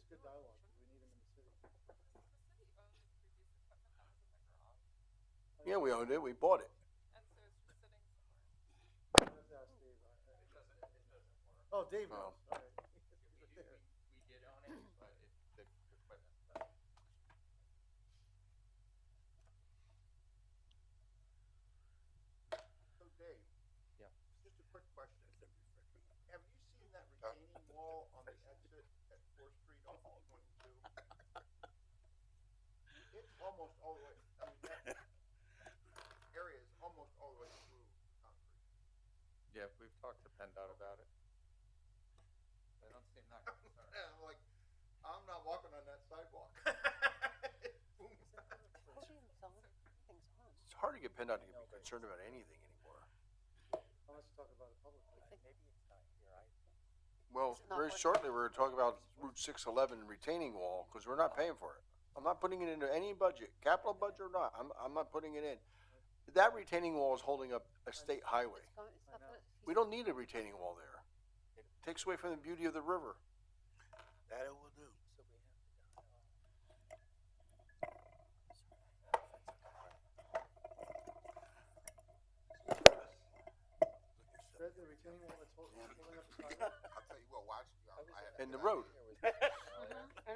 good dialogue, 'cause we need them in the city. Yeah, we owned it. We bought it. Let's ask Dave. Oh, Dave knows. Oh. All right. We did own it, but the equipment. So Dave. Yeah. Just a quick question. Have you seen that retaining wall on the exit at 4th Street off of 22? It's almost all the way, I mean, that area is almost all the way through concrete. Yeah, we've talked to PennDOT about it. They don't seem that concerned. I'm like, I'm not walking on that sidewalk. It's hard to get PennDOT to be concerned about anything anymore. Unless you talk about it publicly. Well, very shortly we're going to talk about Route 611 retaining wall because we're not paying for it. I'm not putting it into any budget, capital budget or not. I'm not putting it in. That retaining wall is holding up a state highway. We don't need a retaining wall there. It takes away from the beauty of the river. That it will do. The retaining wall that's holding up the sidewalk. I'll tell you what, watching you, I had In the road. And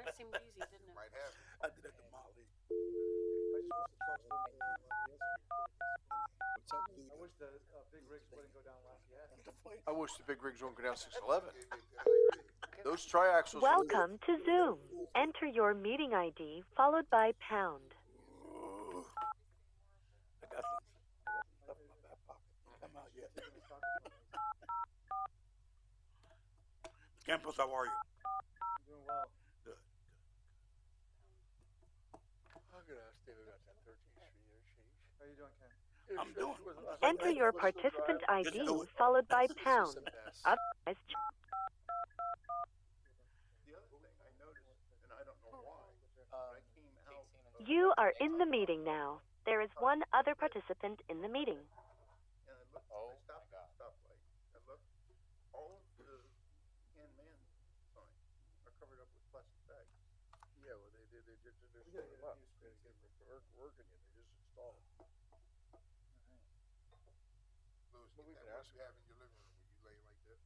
it seemed easy, didn't it? might have. I did that to Molly. I just wish the trucks wouldn't go down Lafayette Street. I wish the big rigs wouldn't go down Lafayette. I wish the big rigs won't go down 611. Those triaxles. Welcome to Zoom. Enter your meeting ID followed by pound. I got things. Stuff in my back pocket. Come out yet. Campos, how are you? I'm doing well. Good. I'm going to ask David about that 13th Street interchange. How you doing, Ken? I'm doing. Enter your participant ID followed by pound. Otherwise, The other thing I noticed, and I don't know why, when I came out. you are in the meeting now. There is one other participant in the meeting. And I looked, I stopped at the stoplight. I looked, all of the man signs are covered up with plastic bags. Yeah, well, they're We just gotta get a well, new screen. working it. They just installed it. Louis, Well, we get can that ask what you have in your living room when you lay like this.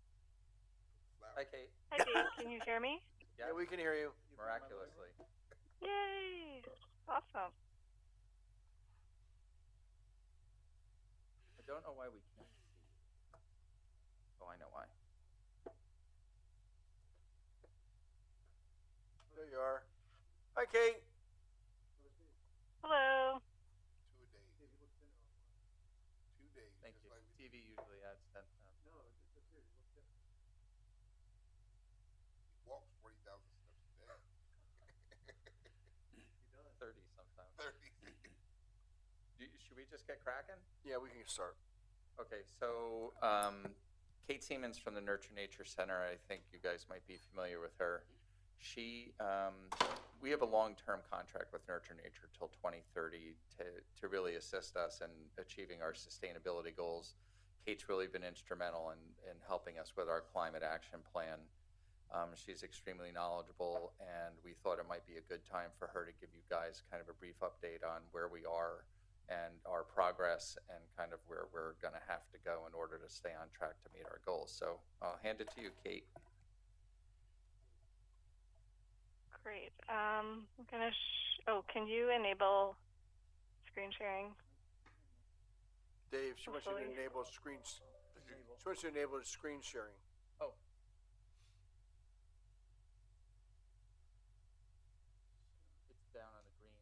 Hi, Kate. Hi, Dave. Can you hear me? Yeah, we can hear you. Miraculously. Yay! Awesome. I don't know why we can't see you. Oh, I know why. There you are. Hi, Kate. Hello. 2 a day. 2 days. Thank just you. like we- TV usually adds 10 pounds. No, it's serious. Look different. He walks 40,000 steps a day. He does. 30 sometimes. 30. Should we just get cracking? Yeah, we can start. Okay, so Kate Siemens from the Nurture Nature Center, I think you guys might be familiar with her. We have a long-term contract with Nurture Nature till 2030 to really assist us in achieving our sustainability goals. Kate's really been instrumental in helping us with our climate action plan. She's extremely knowledgeable, and we thought it might be a good time for her to give you guys kind of a brief update on where we are and our progress and kind of where we're going to have to go in order to stay on track to meet our goals. So I'll hand it to you, Kate. Great. I'm gonna. Can you enable screen sharing? Dave, she wants you to Hopefully. enable screens. She wants you to enable screen sharing. Oh. It's down on the green.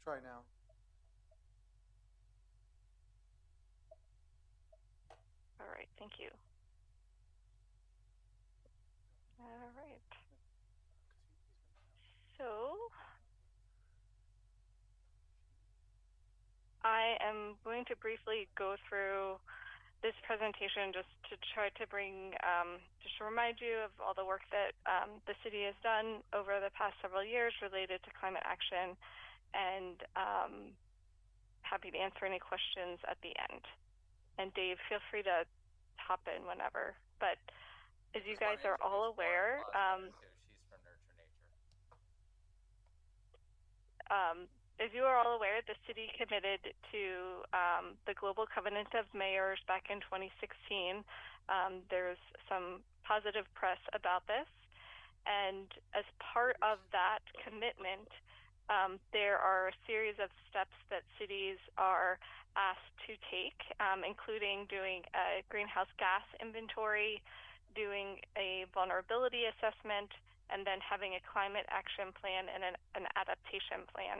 Try now. All right. Thank you. All right. So I am going to briefly go through this presentation just to try to bring, just to remind you of all the work that the city has done over the past several years related to climate action, and happy to answer any questions at the end. And Dave, feel free to hop in whenever. But as you guys are all aware, She's from Nurture Nature. as you are all aware, the city committed to the Global Covenant of Mayors back in 2016. There's some positive press about this. And as part of that commitment, there are a series of steps that cities are asked to take, including doing a greenhouse gas inventory, doing a vulnerability assessment, and then having a climate action plan and an adaptation plan.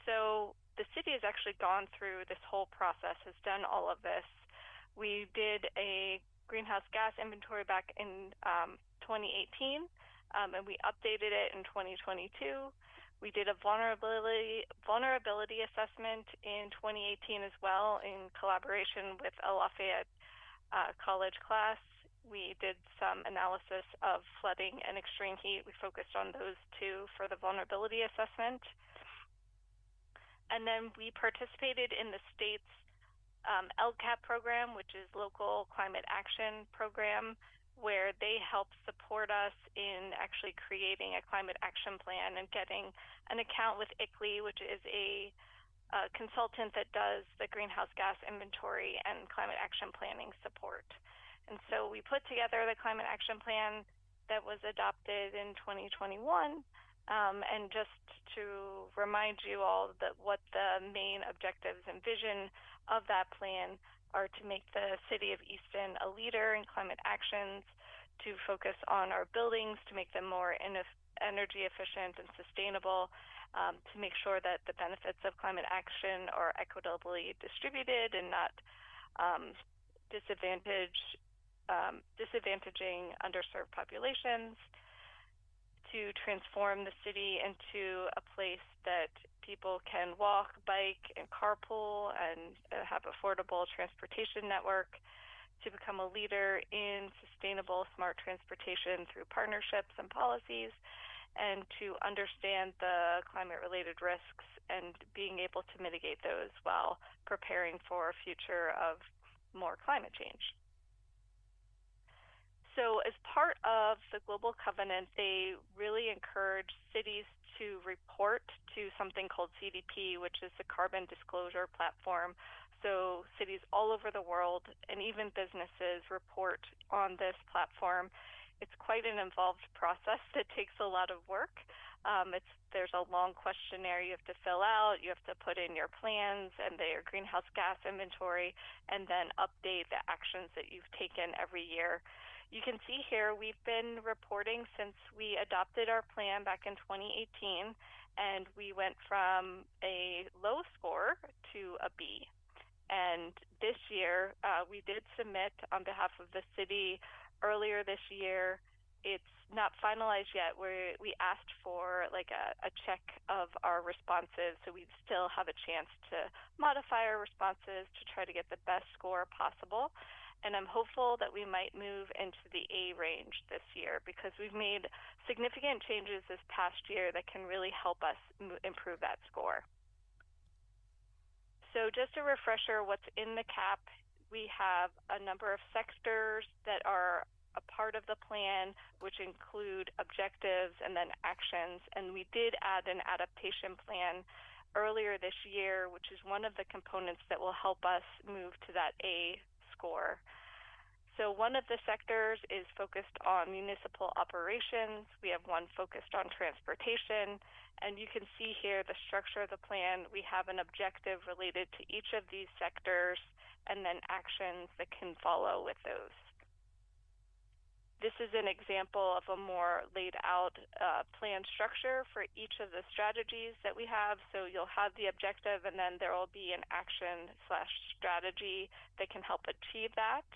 So the city has actually gone through this whole process, has done all of this. We did a greenhouse gas inventory back in 2018, and we updated it in 2022. We did a vulnerability assessment in 2018 as well, in collaboration with a Lafayette College class. We did some analysis of flooding and extreme heat. We focused on those two for the vulnerability assessment. And then we participated in the state's LCAP program, which is Local Climate Action Program, where they help support us in actually creating a climate action plan and getting an account with ICLEI, which is a consultant that does the greenhouse gas inventory and climate action planning support. And so we put together the climate action plan that was adopted in 2021. And just to remind you all that what the main objectives and vision of that plan are to make the city of Easton a leader in climate actions, to focus on our buildings, to make them more energy efficient and sustainable, to make sure that the benefits of climate action are equitably distributed and not disadvantaging underserved populations, to transform the city into a place that people can walk, bike, and carpool and have affordable transportation network, to become a leader in sustainable smart transportation through partnerships and policies, and to understand the climate-related risks and being able to mitigate those while preparing for a future of more climate change. So as part of the Global Covenant, they really encourage cities to report to something called CDP, which is the Carbon Disclosure Platform. So cities all over the world and even businesses report on this platform. It's quite an involved process that takes a lot of work. There's a long questionnaire you have to fill out. You have to put in your plans and their greenhouse gas inventory, and then update the actions that you've taken every year. You can see here we've been reporting since we adopted our plan back in 2018, and we went from a low score to a B. And this year, we did submit on behalf of the city earlier this year. It's not finalized yet. We asked for like a check of our responses, so we still have a chance to modify our responses to try to get the best score possible. And I'm hopeful that we might move into the A range this year, because we've made significant changes this past year that can really help us improve that score. So just a refresher, what's in the CAP, we have a number of sectors that are a part of the plan, which include objectives and then actions. And we did add an adaptation plan earlier this year, which is one of the components that will help us move to that A score. So one of the sectors is focused on municipal operations. We have one focused on transportation. And you can see here the structure of the plan. We have an objective related to each of these sectors and then actions that can follow with those. This is an example of a more laid out plan structure for each of the strategies that we have. So you'll have the objective, and then there will be an action/strategy that can help achieve that.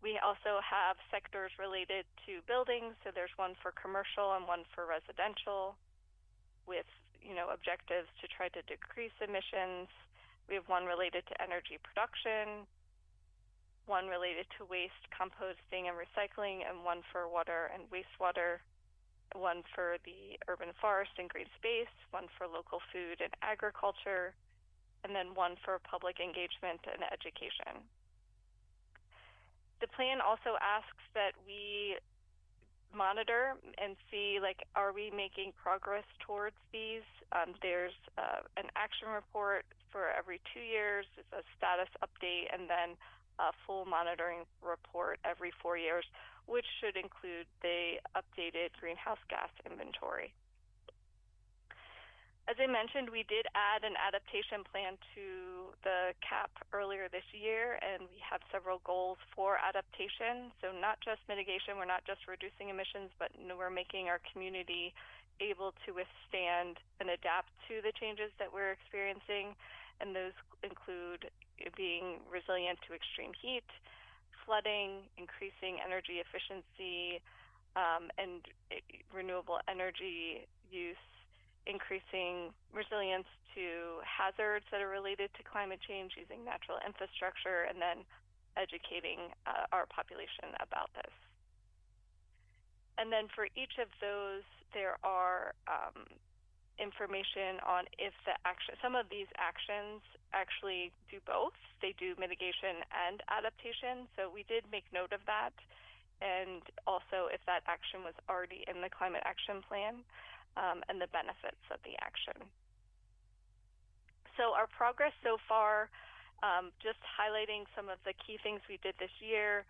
We also have sectors related to buildings. So there's one for commercial and one for residential, with objectives to try to decrease emissions. We have one related to energy production, one related to waste, composting, and recycling, and one for water and wastewater, one for the urban forest and green space, one for local food and agriculture, and then one for public engagement and education. The plan also asks that we monitor and see, like, are we making progress towards these? There's an action report for every 2 years, it's a status update, and then a full monitoring report every 4 years, which should include the updated greenhouse gas inventory. As I mentioned, we did add an adaptation plan to the CAP earlier this year, and we have several goals for adaptation. So not just mitigation, we're not just reducing emissions, but we're making our community able to withstand and adapt to the changes that we're experiencing. And those include being resilient to extreme heat, flooding, increasing energy efficiency, and renewable energy use, increasing resilience to hazards that are related to climate change using natural infrastructure, and then educating our population about this. And then for each of those, there are information on if the action, some of these actions actually do both. They do mitigation and adaptation. So we did make note of that. And also if that action was already in the climate action plan, and the benefits of the action. So our progress so far, just highlighting some of the key things we did this year.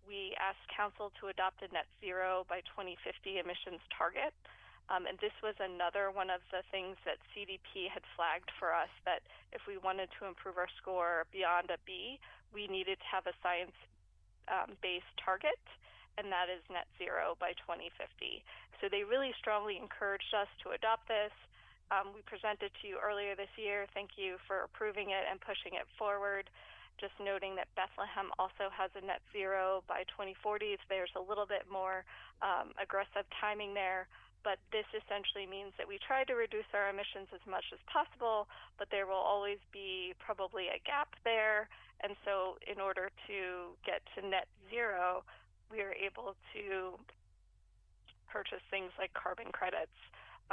We asked Council to adopt a net zero by 2050 emissions target. And this was another one of the things that CDP had flagged for us, that if we wanted to improve our score beyond a B, we needed to have a science-based target, and that is net zero by 2050. So they really strongly encouraged us to adopt this. We presented to you earlier this year. Thank you for approving it and pushing it forward. Just noting that Bethlehem also has a net zero by 2040. So there's a little bit more aggressive timing there. But this essentially means that we try to reduce our emissions as much as possible, but there will always be probably a gap there. And so in order to get to net zero, we are able to purchase things like carbon credits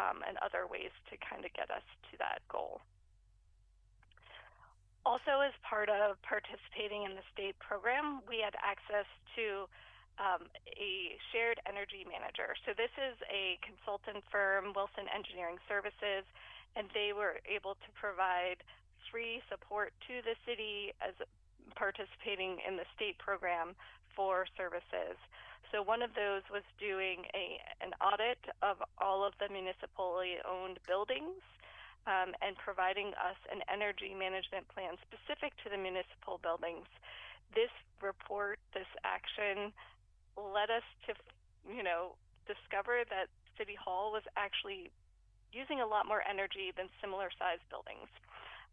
and other ways to kind of get us to that goal. Also, as part of participating in the state program, we had access to a shared energy manager. So this is a consultant firm, Wilson Engineering Services, and they were able to provide free support to the city as participating in the state program for services. So one of those was doing an audit of all of the municipally owned buildings and providing us an energy management plan specific to the municipal buildings. This report, this action, led us to, discover that City Hall was actually using a lot more energy than similar sized buildings.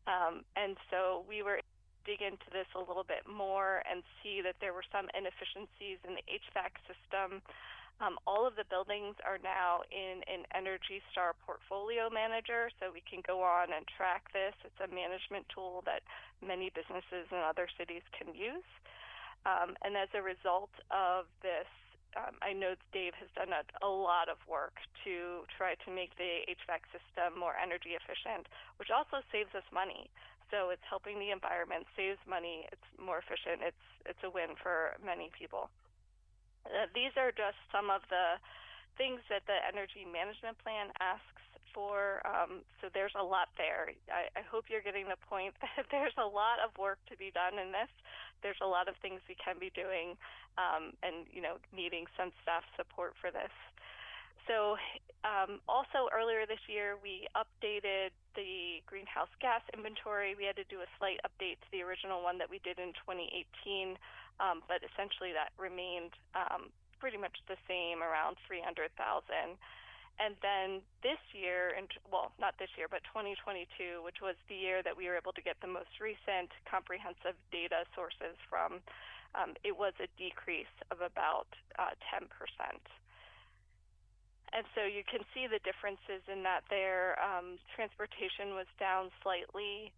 And so we were dig into this a little bit more and see that there were some inefficiencies in the HVAC system. All of the buildings are now in an Energy Star portfolio manager, so we can go on and track this. It's a management tool that many businesses in other cities can use. And as a result of this, I know Dave has done a lot of work to try to make the HVAC system more energy efficient, which also saves us money. So it's helping the environment, saves money, it's more efficient, it's a win for many people. These are just some of the things that the energy management plan asks for. So there's a lot there. I hope you're getting the point that there's a lot of work to be done in this. There's a lot of things we can be doing and, needing some staff support for this. So also earlier this year, we updated the greenhouse gas inventory. We had to do a slight update to the original one that we did in 2018, but essentially that remained pretty much the same, around 300,000. And then this year, not this year, but 2022, which was the year that we were able to get the most recent comprehensive data sources from, it was a decrease of about 10%. And so you can see the differences in that there. Transportation was down slightly.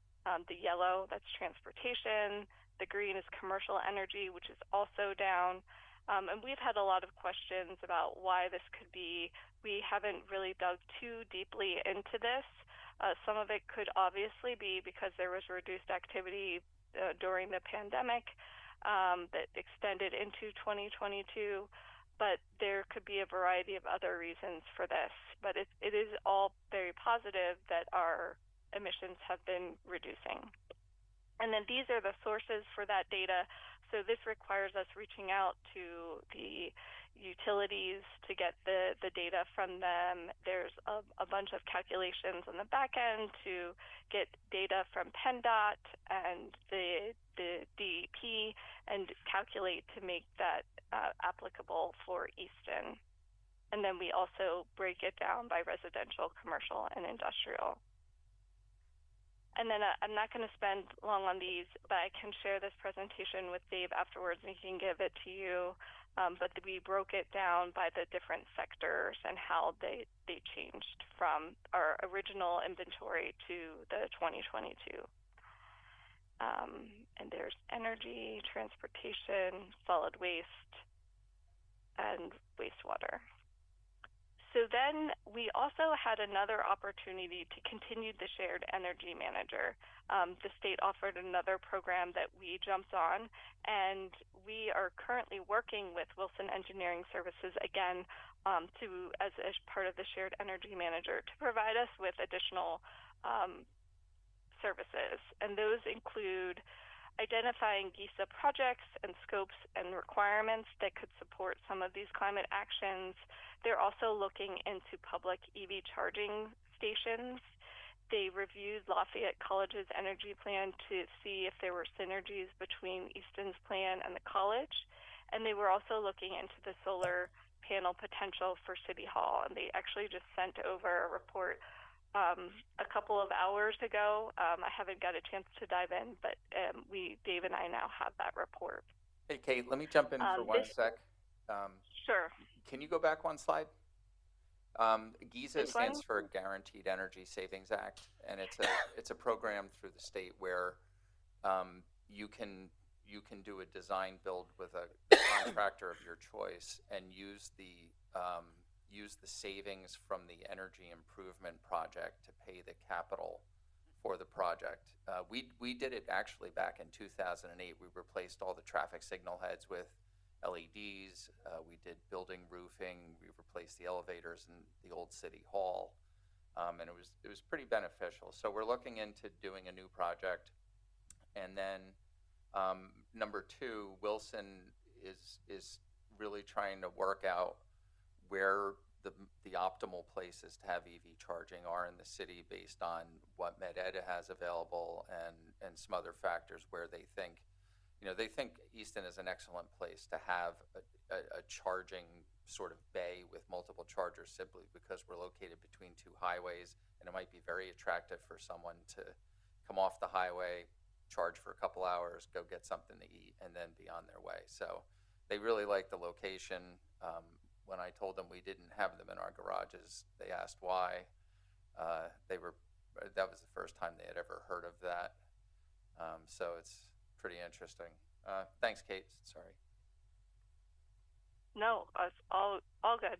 The yellow, that's transportation. The green is commercial energy, which is also down. And we've had a lot of questions about why this could be. We haven't really dug too deeply into this, Some of it could obviously be because there was reduced activity during the pandemic that extended into 2022, but there could be a variety of other reasons for this. But it is all very positive that our emissions have been reducing. And then these are the sources for that data. So this requires us reaching out to the utilities to get the data from them. There's a bunch of calculations on the back end to get data from PennDOT and the DEP and calculate to make that applicable for Easton. And then we also break it down by residential, commercial, and industrial. And then I'm not going to spend long on these, but I can share this presentation with Dave afterwards and he can give it to you. But we broke it down by the different sectors and how they changed from our original inventory to the 2022. And there's energy, transportation, solid waste, and wastewater. So then we also had another opportunity to continue the Shared Energy Manager. The state offered another program that we jumped on, and we are currently working with Wilson Engineering Services again as part of the Shared Energy Manager to provide us with additional services. And those include identifying GISA projects and scopes and requirements that could support some of these climate actions. They're also looking into public EV charging stations. They reviewed Lafayette College's energy plan to see if there were synergies between Easton's plan and the college. And they were also looking into the solar panel potential for City Hall. And they actually just sent over a report a couple of hours ago. I haven't got a chance to dive in, but Dave and I now have that report. Hey, Kate, let me jump in for one sec. Sure. Can you go back one slide? GISA This stands one? for Guaranteed Energy Savings Act, and it's a program through the state where you can do a design build with a contractor of your choice and use the savings from the energy improvement project to pay the capital for the project. We did it actually back in 2008. We replaced all the traffic signal heads with LEDs. We did building roofing. We replaced the elevators in the old City Hall, and it was pretty beneficial. So we're looking into doing a new project, and then number two, Wilson is really trying to work out where the optimal places to have EV charging are in the city based on what MedEd has available and some other factors where they think Easton is an excellent place to have a charging sort of bay with multiple chargers simply because we're located between two highways, and it might be very attractive for someone to come off the highway, charge for a couple hours, go get something to eat, and then be on their way. So they really like the location. When I told them we didn't have them in our garages, they asked why. That was the first time they had ever heard of that. So it's pretty interesting. Thanks, Kate. Sorry. No, it's all good.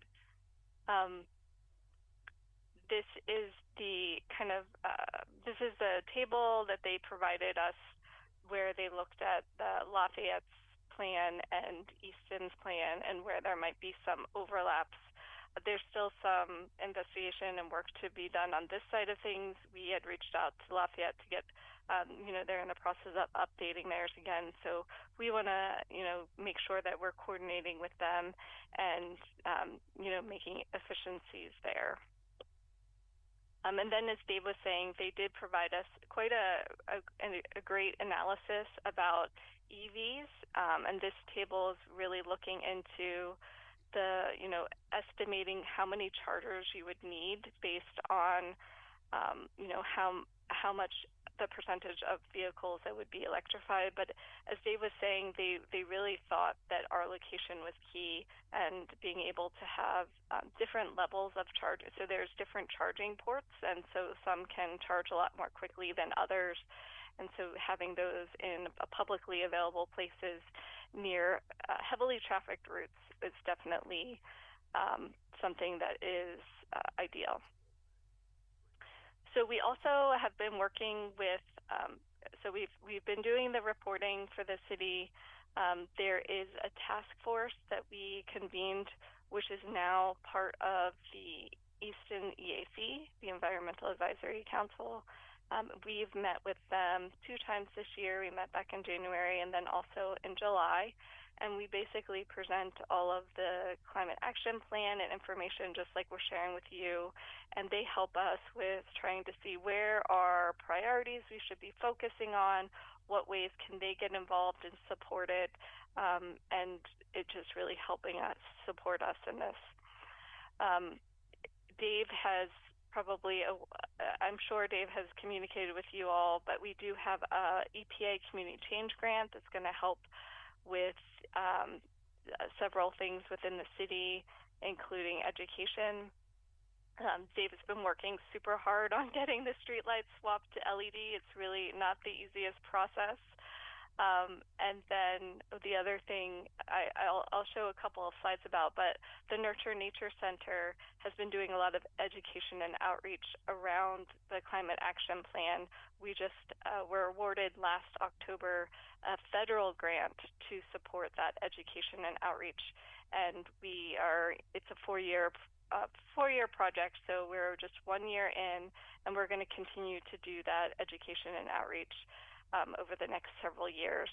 This is the kind of this is the table that they provided us where they looked at the Lafayette's plan and Easton's plan and where there might be some overlaps. There's still some investigation and work to be done on this side of things. We had reached out to Lafayette to get, they're in the process of updating theirs again. So we want to, make sure that we're coordinating with them and, making efficiencies there. And then, as Dave was saying, they did provide us quite a great analysis about EVs, and this table is really looking into the, estimating how many chargers you would need based on, how much the percentage of vehicles that would be electrified. But as Dave was saying, they really thought that our location was key and being able to have different levels of charge. So there's different charging ports, and so some can charge a lot more quickly than others. And so having those in publicly available places near heavily trafficked routes is definitely something that is ideal. So we also have been working with, so we've been doing the reporting for the city. There is a task force that we convened, which is now part of the Easton EAC, the Environmental Advisory Council. We've met with them 2 times this year. We met back in January and then also in July. And we basically present all of the climate action plan and information just like we're sharing with you. And they help us with trying to see where are priorities we should be focusing on, what ways can they get involved and support it, and it just really helping us support us in this. Dave has probably, I'm sure Dave has communicated with you all, but we do have a EPA community change grant that's going to help with several things within the city, including education. Dave has been working super hard on getting the streetlights swapped to LED. It's really not the easiest process. And then the other thing I'll show a couple of slides about, but the Nurture Nature Center has been doing a lot of education and outreach around the climate action plan. We just were awarded last October a federal grant to support that education and outreach. And it's a four-year project, so we're just 1 year in, and we're going to continue to do that education and outreach over the next several years.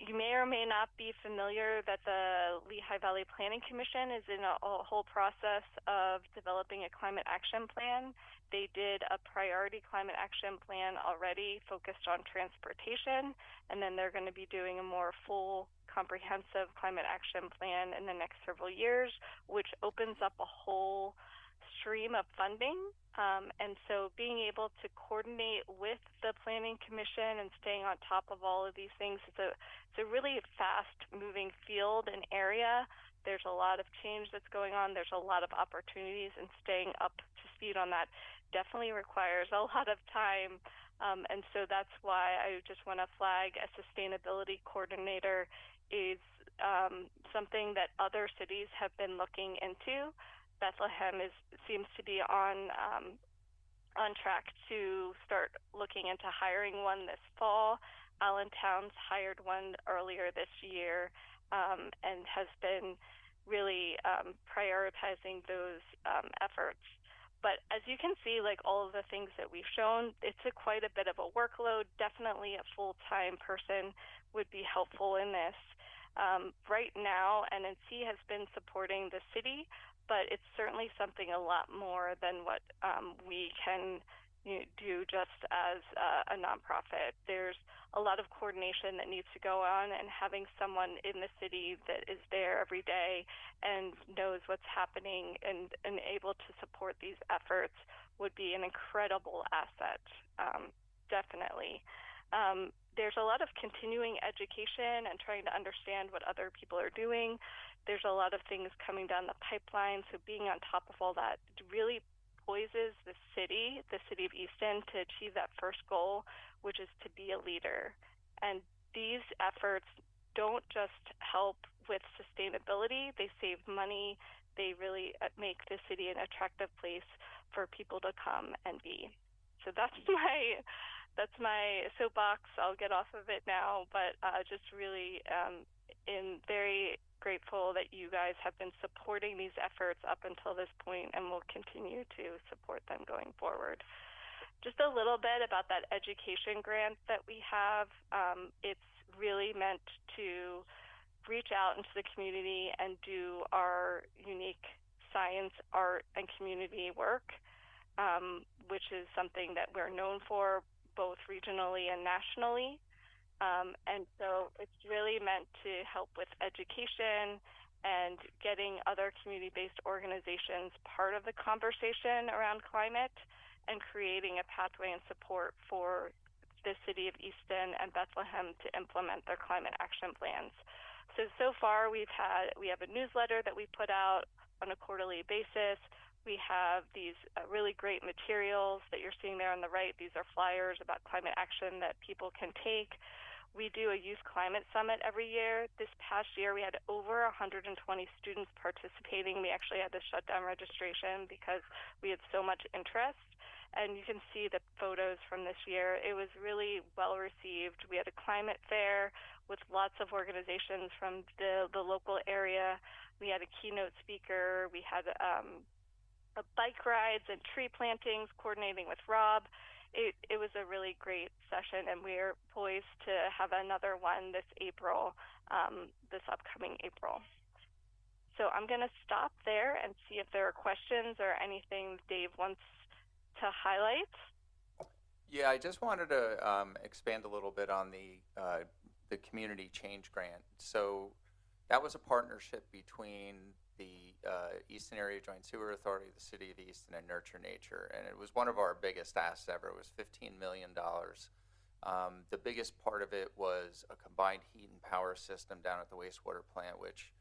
You may or may not be familiar that the Lehigh Valley Planning Commission is in a whole process of developing a climate action plan. They did a priority climate action plan already focused on transportation, and then they're going to be doing a more full, comprehensive climate action plan in the next several years, which opens up a whole stream of funding. And so being able to coordinate with the Planning Commission and staying on top of all of these things, it's a really fast-moving field and area. There's a lot of change that's going on. There's a lot of opportunities, and staying up to speed on that definitely requires a lot of time. And so that's why I just want to flag a sustainability coordinator is something that other cities have been looking into. Bethlehem seems to be on track to start looking into hiring one this fall. Allentown's hired one earlier this year and has been really prioritizing those efforts. But as you can see, like all of the things that we've shown, it's quite a bit of a workload. Definitely a full-time person would be helpful in this. Right now, NNC has been supporting the city, but it's certainly something a lot more than what we can do just as a nonprofit. There's a lot of coordination that needs to go on, and having someone in the city that is there every day and knows what's happening and able to support these efforts would be an incredible asset, definitely. There's a lot of continuing education and trying to understand what other people are doing. There's a lot of things coming down the pipeline, so being on top of all that really poises the city of Easton, to achieve that first goal, which is to be a leader. And these efforts don't just help with sustainability, they save money, they really make the city an attractive place for people to come and be. So that's my soapbox. I'll get off of it now, but just really very grateful that you guys have been supporting these efforts up until this point, and will continue to support them going forward. Just a little bit about that education grant that we have. It's really meant to reach out into the community and do our unique science, art, and community work, which is something that we're known for both regionally and nationally. And so it's really meant to help with education and getting other community-based organizations part of the conversation around climate, and creating a pathway and support for the city of Easton and Bethlehem to implement their climate action plans. So far we have a newsletter that we put out on a quarterly basis. We have these really great materials that you're seeing there on the right. These are flyers about climate action that people can take. We do a youth climate summit every year. This past year, we had over 120 students participating. We actually had to shut down registration because we had so much interest. and you can see the photos from this year. It was really well received. We had a climate fair with lots of organizations from the local area. We had a keynote speaker. We had bike rides and tree plantings coordinating with Rob. It was a really great session, and we're poised to have another one this April, this upcoming April. So I'm going to stop there and see if there are questions or anything Dave wants to highlight. Yeah, I just wanted to expand a little bit on the community change grant. So that was a partnership between the Easton Area Joint Sewer Authority, the City of Easton, and Nurture Nature, and it was one of our biggest asks ever. It was $15 million. The biggest part of it was a combined heat and power system down at the wastewater plant, which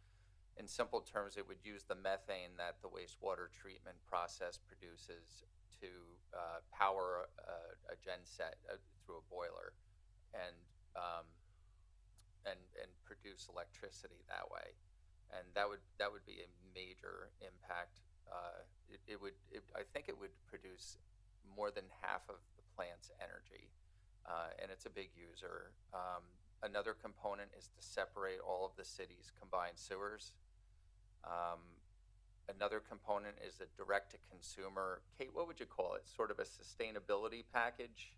in simple terms, it would use the methane that the wastewater treatment process produces to power a genset through a boiler, and produce electricity that way. And that would be a major impact. I think it would produce more than half of the plant's energy, and it's a big user. Another component is to separate all of the city's combined sewers. Another component is a direct-to-consumer. Kate, what would you call it? Sort of a sustainability package?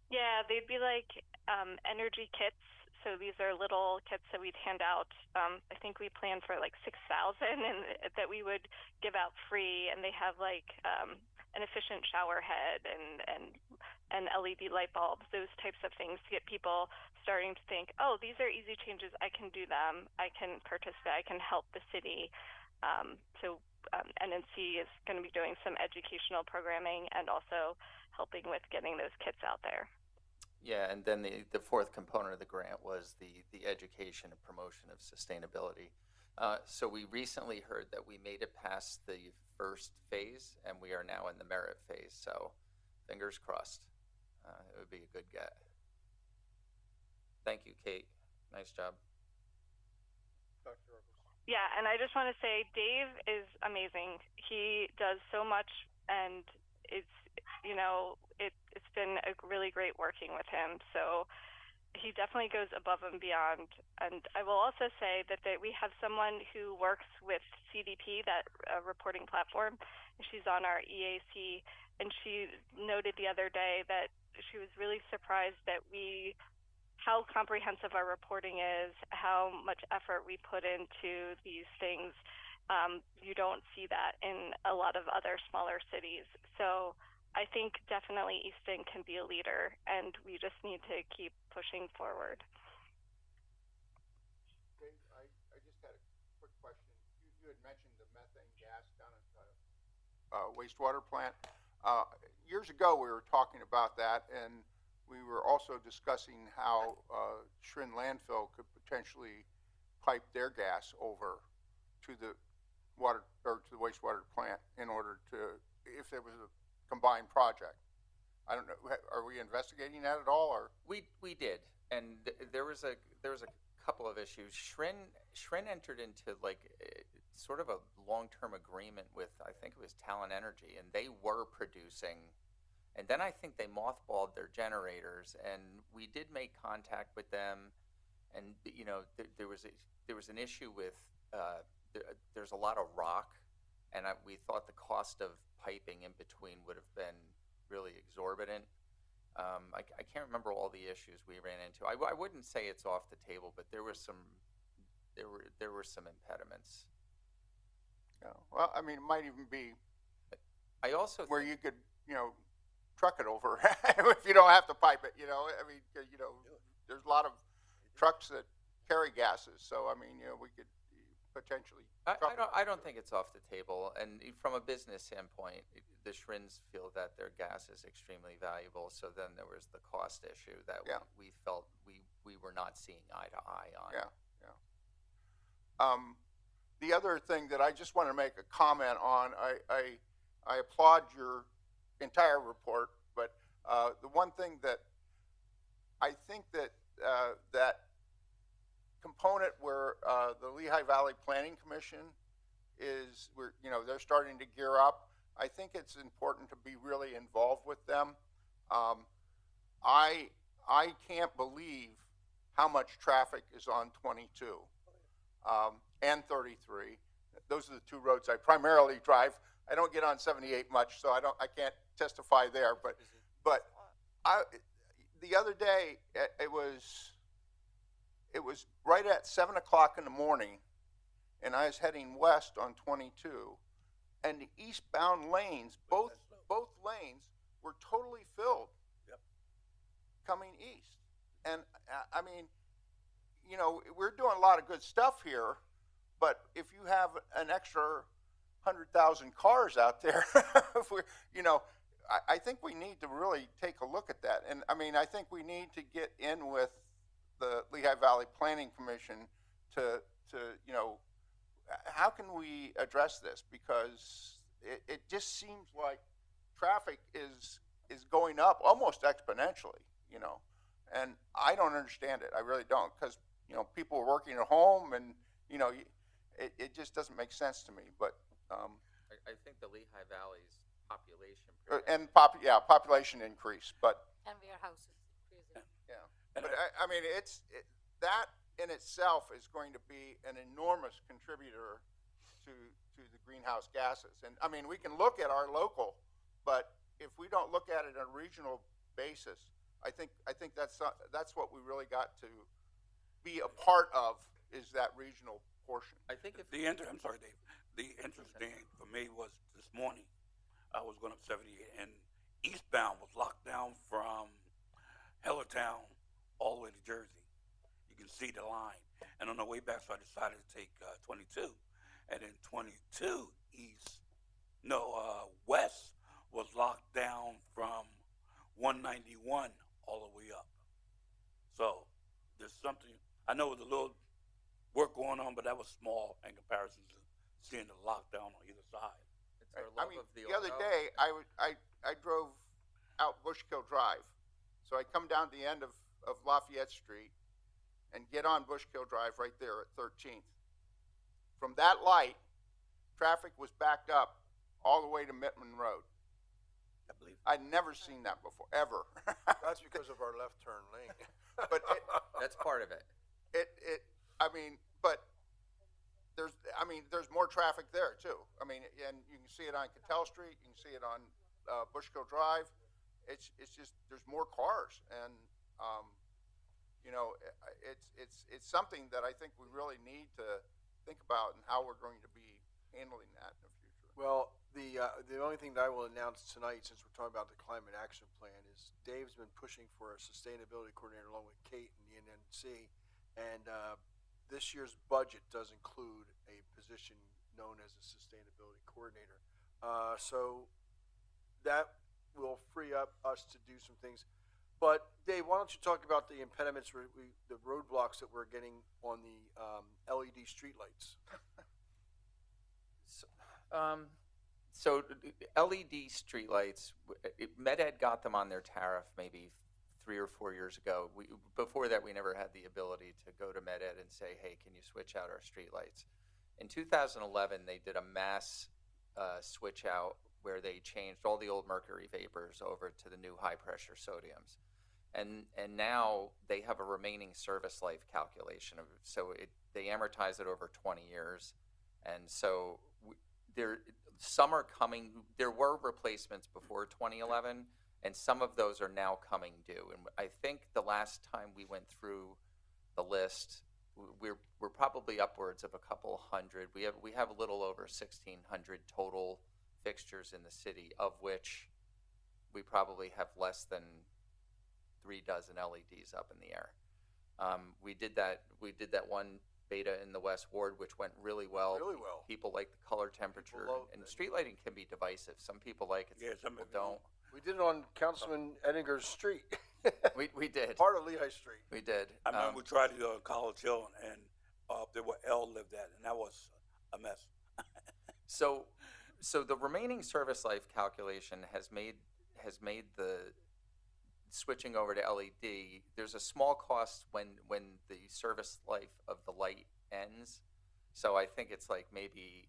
Yeah, they'd be like energy kits. So these are little kits that we'd hand out. I think we planned for like 6,000, and that we would give out free. And they have like an efficient shower head and LED light bulbs, those types of things to get people starting to think, oh, these are easy changes. I can do them. I can participate. I can help the city. So NNC is going to be doing some educational programming and also helping with getting those kits out there. Yeah, and then the fourth component of the grant was the education and promotion of sustainability. So we recently heard that we made it past the first phase, and we are now in the merit phase. So fingers crossed. It would be a good get. Thank you, Kate. Nice job. Dr. Robles. Yeah, and I just want to say Dave is amazing. He does so much, and it's been a really great working with him. So he definitely goes above and beyond. And I will also say that we have someone who works with CDP, that reporting platform. She's on our EAC, and she noted the other day that she was really surprised that how comprehensive our reporting is, how much effort we put into these things. You don't see that in a lot of other smaller cities. So I think definitely Easton can be a leader, and we just need to keep pushing forward. Dave, I just had a quick question. You had mentioned the methane gas down at the wastewater plant. Years ago, we were talking about that, and we were also discussing how Schrin Landfill could potentially pipe their gas over to the water or to the wastewater plant in order to, if there was a combined project. I don't know. Are we investigating that at all, or? We did, and there was a couple of issues. Schrin entered into like sort of a long-term agreement with, I think it was Talon Energy, and they were producing. And then I think they mothballed their generators, and we did make contact with them. And there was an issue with there's a lot of rock, and we thought the cost of piping in between would have been really exorbitant. I can't remember all the issues we ran into. I wouldn't say it's off the table, but there were some impediments. Yeah. Well, I mean, it might even be. I also where you could, truck it over if you don't have to pipe it. I mean, there's a lot of trucks that carry gases, so I mean, we could potentially. I don't think it's off the table, and from a business standpoint, the Schrins feel that their gas is extremely valuable. So then there was the cost issue that we felt we were not seeing eye to eye on. Yeah. The other thing that I just want to make a comment on, I applaud your entire report, but the one thing that I think that that component where the Lehigh Valley Planning Commission is, they're starting to gear up. I think it's important to be really involved with them. I can't believe how much traffic is on 22 and 33. Those are the two roads I primarily drive. I don't get on 78 much, so I can't testify there. But the other day it was right at 7 o'clock in the morning, and I was heading west on 22, and the eastbound lanes, both lanes, were totally filled. Yep. Coming east. And I mean, you know, we're doing a lot of good stuff here, but if you have an extra 100,000 cars out there, if we're, you know, I think we need to really take a look at that. And I mean, I think we need to get in with the Lehigh Valley Planning Commission to you know, how can we address this? Because it just seems like traffic is going up almost exponentially, you know, and I don't understand it. I really don't, because, you know, people are working at home, and, you know, it just doesn't make sense to me. But I think the Lehigh Valley's population. population increase, but And warehouses. yeah, but I mean, that in itself is going to be an enormous contributor to the greenhouse gases. And I mean, we can look at our local, but if we don't look at it on a regional basis, I think that's what we really got to be a part of, is that regional portion. I think if I'm sorry, Dave. The interesting for me was this morning, I was going up 78, and eastbound was locked down from Hellertown all the way to Jersey. You can see the line. And on the way back, so I decided to take 22. And then 22 west was locked down from 191 all the way up. So there's something, I know it was a little work going on, but that was small in comparison to seeing the lockdown on either side. it's our I love mean, of the the other auto. day, I drove out Bushkill Drive. So I come down the end of Lafayette Street and get on Bushkill Drive right there at 13th. From that light, traffic was backed up all the way to Mittman Road. I believe. I'd never seen that before, ever. That's because of our left turn lane. But That's part of it. I mean, but there's more traffic there too. I mean, and you can see it on Cattell Street, you can see it on Bushkill Drive. It's just, there's more cars, and you know, it's something that I think we really need to think about, and how we're going to be handling that in the future. Well, the only thing that I will announce tonight, since we're talking about the climate action plan, is Dave's been pushing for a sustainability coordinator along with Kate and the NNC, and this year's budget does include a position known as a sustainability coordinator. So that will free up us to do some things. But Dave, why don't you talk about the impediments, the roadblocks that we're getting on the LED streetlights? So LED streetlights, MedEd got them on their tariff maybe 3 or 4 years ago. Before that, we never had the ability to go to MedEd and say, hey, can you switch out our streetlights? In 2011, they did a mass switch out where they changed all the old mercury vapors over to the new high-pressure sodiums. And now they have a remaining service life calculation. So they amortize it over 20 years. And so some are coming. There were replacements before 2011, and some of those are now coming due. And I think the last time we went through the list, we're probably upwards of a couple hundred. We have a little over 1,600 total fixtures in the city, of which we probably have less than 3 dozen LEDs up in the air. We did that one beta in the West Ward, which went really well. Really well. People like the color temperature, and street lighting can be divisive. Some people like it, some people don't. We did it on Councilman Edinger's street. We did. Part of Lehigh Street. We did. I remember we tried to go on College Hill, and there where L lived at, and that was a mess. So the remaining service life calculation has made the switching over to LED. There's a small cost when the service life of the light ends. So I think it's like maybe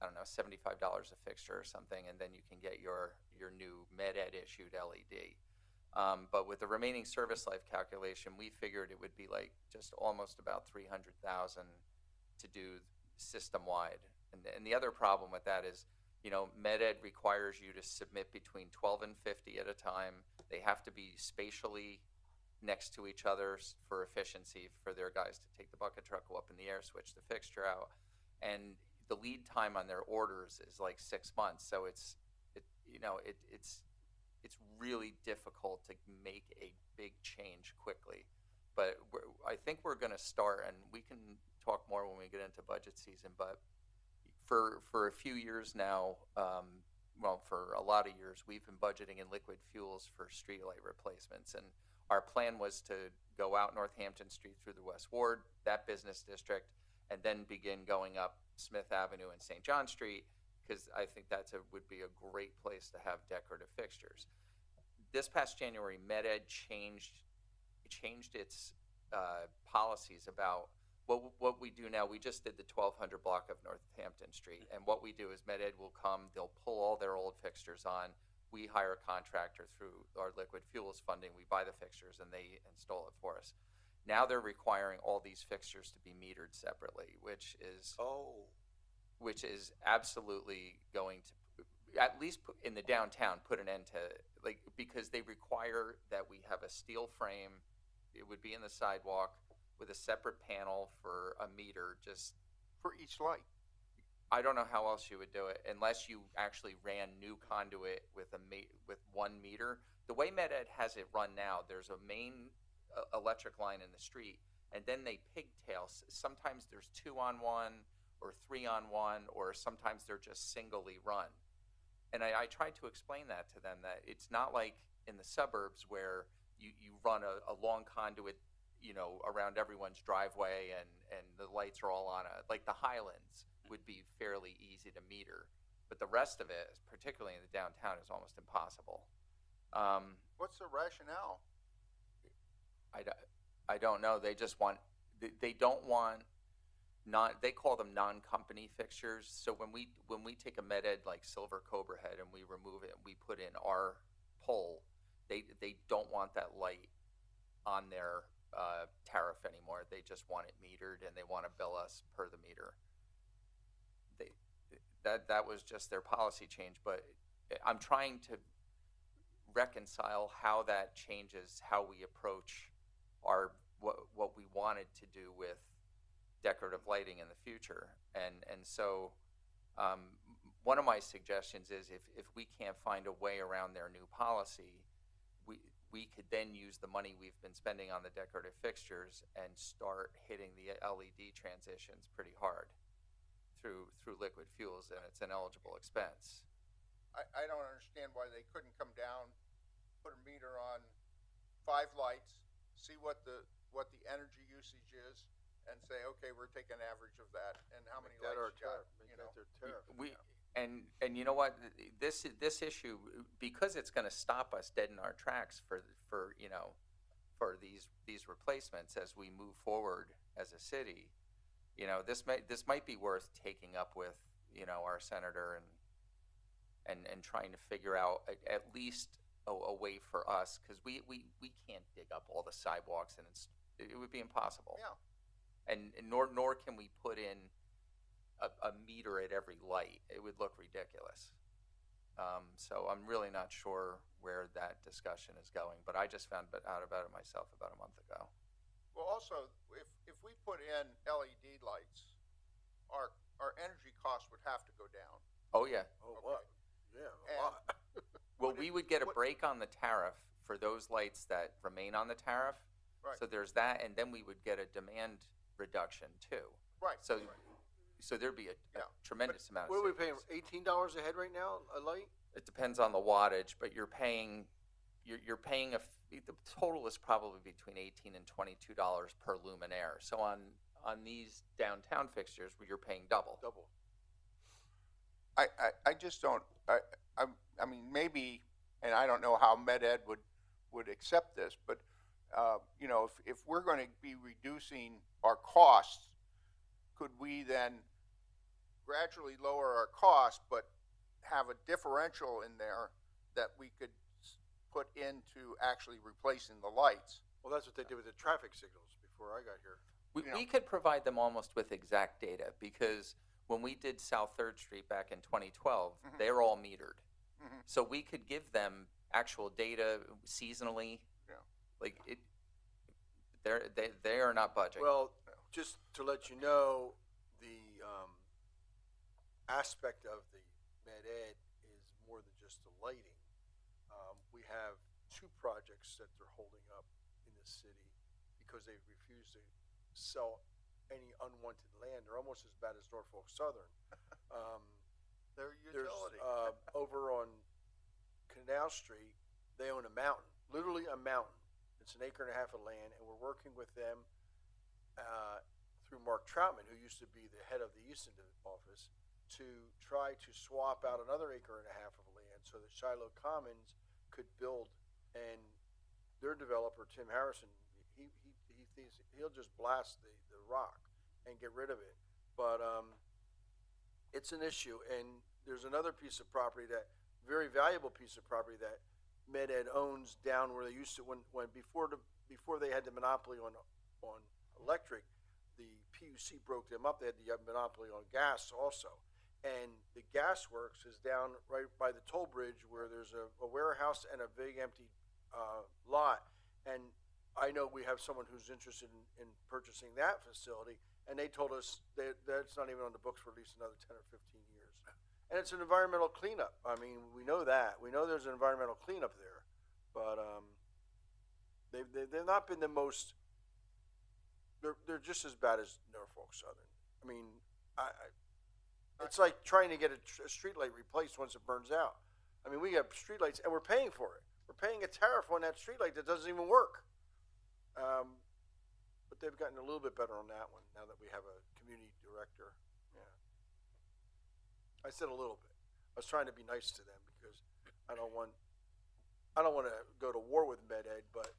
I don't know, $75 a fixture or something, and then you can get your new Med Ed issued LED. But with the remaining service life calculation, we figured it would be like just almost about 300,000 to do system wide. And the other problem with that is, Med Ed requires you to submit between 12 and 50 at a time. They have to be spatially next to each other for efficiency, for their guys to take the bucket truck, go up in the air, switch the fixture out. And the lead time on their orders is like 6 months. So it's really difficult to make a big change quickly. But I think we're going to start, and we can talk more when we get into budget season, but for a few years now, for a lot of years, we've been budgeting in liquid fuels for streetlight replacements. And our plan was to go out Northampton Street through the West Ward, that business district, and then begin going up Smith Avenue and St. John Street, because I think would be a great place to have decorative fixtures. This past January, Med Ed changed its policies about what we do now. We just did the 1200 block of Northampton Street, and what we do is Med Ed will come, they'll pull all their old fixtures on. We hire a contractor through our liquid fuels funding. We buy the fixtures and they install it for us. Now they're requiring all these fixtures to be metered separately, which is absolutely going to, at least in the downtown, put an end to, because they require that we have a steel frame. It would be in the sidewalk with a separate panel for a meter, just For each light. I don't know how else you would do it unless you actually ran new conduit with with 1 meter. The way Med Ed has it run now, there's a main electric line in the street, and then they pigtail. Sometimes there's 2 on 1 or 3 on 1, or sometimes they're just singly run. And I tried to explain that to them, that it's not like in the suburbs where you run a long conduit, around everyone's driveway and the lights are all on like the Highlands would be fairly easy to meter. But the rest of it, particularly in the downtown, is almost impossible. What's the rationale? I don't know. They just want, they don't want, they call them non-company fixtures. So when we take a Med Ed like Silver Cobra head and we remove it and we put in our pole, they don't want that light on their tariff anymore. They just want it metered, and they want to bill us per the meter. That was just their policy change, but I'm trying to reconcile how that changes how we approach what we wanted to do with decorative lighting in the future. And so one of my suggestions is if we can't find a way around their new policy, we could then use the money we've been spending on the decorative fixtures and start hitting the LED transitions pretty hard through liquid fuels, and it's an eligible expense. I don't understand why they couldn't come down, put a meter on 5 lights, see what the energy usage is, and say, okay, we're taking an average of that, and how many lights you got, Their tariff. And you know what, this issue, because it's going to stop us dead in our tracks for these replacements as we move forward as a city, this might be worth taking up with our senator and trying to figure out at least a way for us, because we can't dig up all the sidewalks, and it would be impossible. Yeah. And nor can we put in a meter at every light. It would look ridiculous. So I'm really not sure where that discussion is going, but I just found out about it myself about a month ago. Well, also, if we put in LED lights, our energy costs would have to go down. Oh yeah. Oh, Okay. what? Yeah, a And- lot. Well, But we if- would get a what- break on the tariff for those lights that remain on the tariff. Right. So there's that, and then we would get a demand reduction too. Right. So right. so there'd be a Yeah. tremendous amount of What are we paying, savings. $18 a head right now, a light? It depends on the wattage, but you're paying the total is probably between $18 and $22 per luminaire. So on these downtown fixtures, where you're paying double. Double. I just don't, I mean, maybe, and I don't know how Med Ed would accept this, but, if we're going to be reducing our costs, could we then gradually lower our cost, but have a differential in there that we could put into actually replacing the lights. Well, that's what they did with the traffic signals before I got here. We could provide them almost with exact data, because when we did South Third Street back in 2012, they're all metered. So we could give them actual data seasonally. Yeah. Like it, they are not budging. Well, just to let you know, the aspect of the Med Ed is more than just the lighting. We have 2 projects that they're holding up in the city because they refuse to sell any unwanted land. They're almost as bad as Norfolk Southern. Their There's utility. over on Canal Street, they own a mountain, literally a mountain. It's an acre and a half of land, and we're working with them through Mark Troutman, who used to be the head of the Easton office, to try to swap out another acre and a half of land so that Shiloh Commons could build. And their developer, Tim Harrison, he thinks he'll just blast the rock and get rid of it. But it's an issue. And there's another piece of property, that very valuable piece of property, that Med Ed owns down where they used to, when before they had the monopoly on electric, the PUC broke them up. They had the monopoly on gas also. And the gas works is down right by the toll bridge, where there's a warehouse and a big empty lot. And I know we have someone who's interested in purchasing that facility, and they told us that's not even on the books for at least another 10 or 15 years. And it's an environmental cleanup. I mean, we know that. We know there's an environmental cleanup there, but they've not been the most. They're just as bad as Norfolk Southern. I mean, it's like trying to get a street light replaced once it burns out. I mean, we have street lights, and we're paying for it. We're paying a tariff on that street light that doesn't even work. But they've gotten a little bit better on that one now that we have a community director. Yeah, I said a little bit. I was trying to be nice to them because I don't want to go to war with Med Ed, but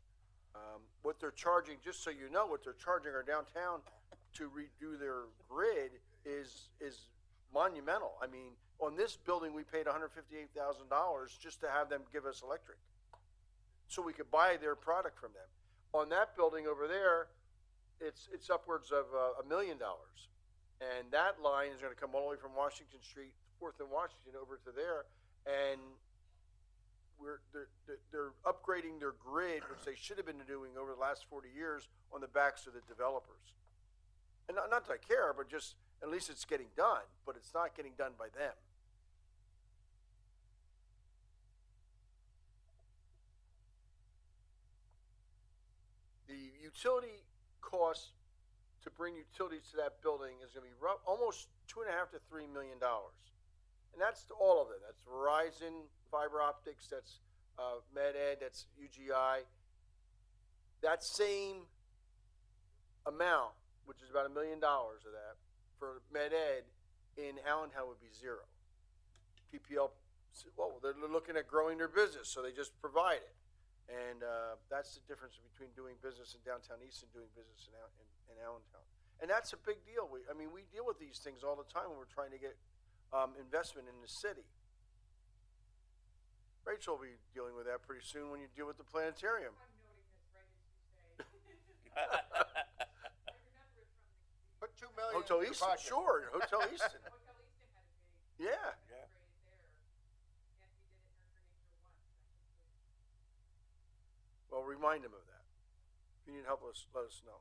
what they're charging, just so you know, what they're charging our downtown to redo their grid is monumental. I mean, on this building, we paid $158,000 just to have them give us electric, so we could buy their product from them. On that building over there, it's upwards of $1 million, and that line is going to come all the way from Washington Street, 4th and Washington, over to there, and they're upgrading their grid, which they should have been doing over the last 40 years, on the backs of the developers. And not that I care, but just at least it's getting done, but it's not getting done by them. The utility cost to bring utilities to that building is going to be almost $2.5 to $3 million, and that's all of it. That's Verizon fiber optics. That's Med Ed. That's UGI. That same amount, which is about $1 million of that, for Med Ed in Allentown would be zero. PPL, well, they're looking at growing their business, so they just provide it. And that's the difference between doing business in downtown East and doing business in Allentown. And that's a big deal. We deal with these things all the time when we're trying to get investment in the city. Rachel will be dealing with that pretty soon when you deal with the planetarium. Put $2 million Hotel in your Easton, budget. sure. Hotel Easton. Yeah. Well, remind them of that. If you need help, let us know.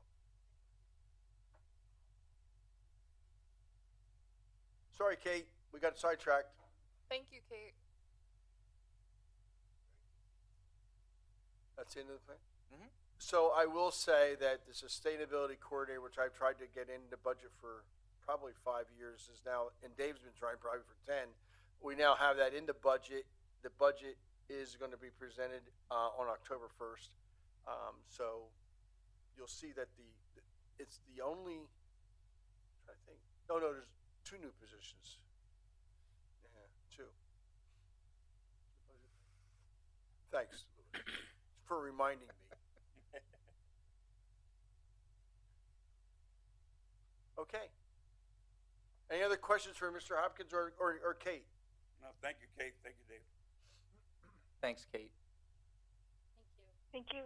Sorry, Kate, we got sidetracked. Thank you, Kate. That's the end of the plan? Mhm. So I will say that the sustainability coordinator, which I've tried to get into budget for probably 5 years, is now, and Dave's been trying probably for 10. We now have that in the budget. The budget is going to be presented on October 1st. So you'll see that it's the only, I think, no, there's 2 new positions. Yeah, 2. Thanks for reminding me. Okay. Any other questions for Mr. Hopkins or Kate? No, thank you, Kate. Thank you, Dave. Thanks, Kate. Thank you.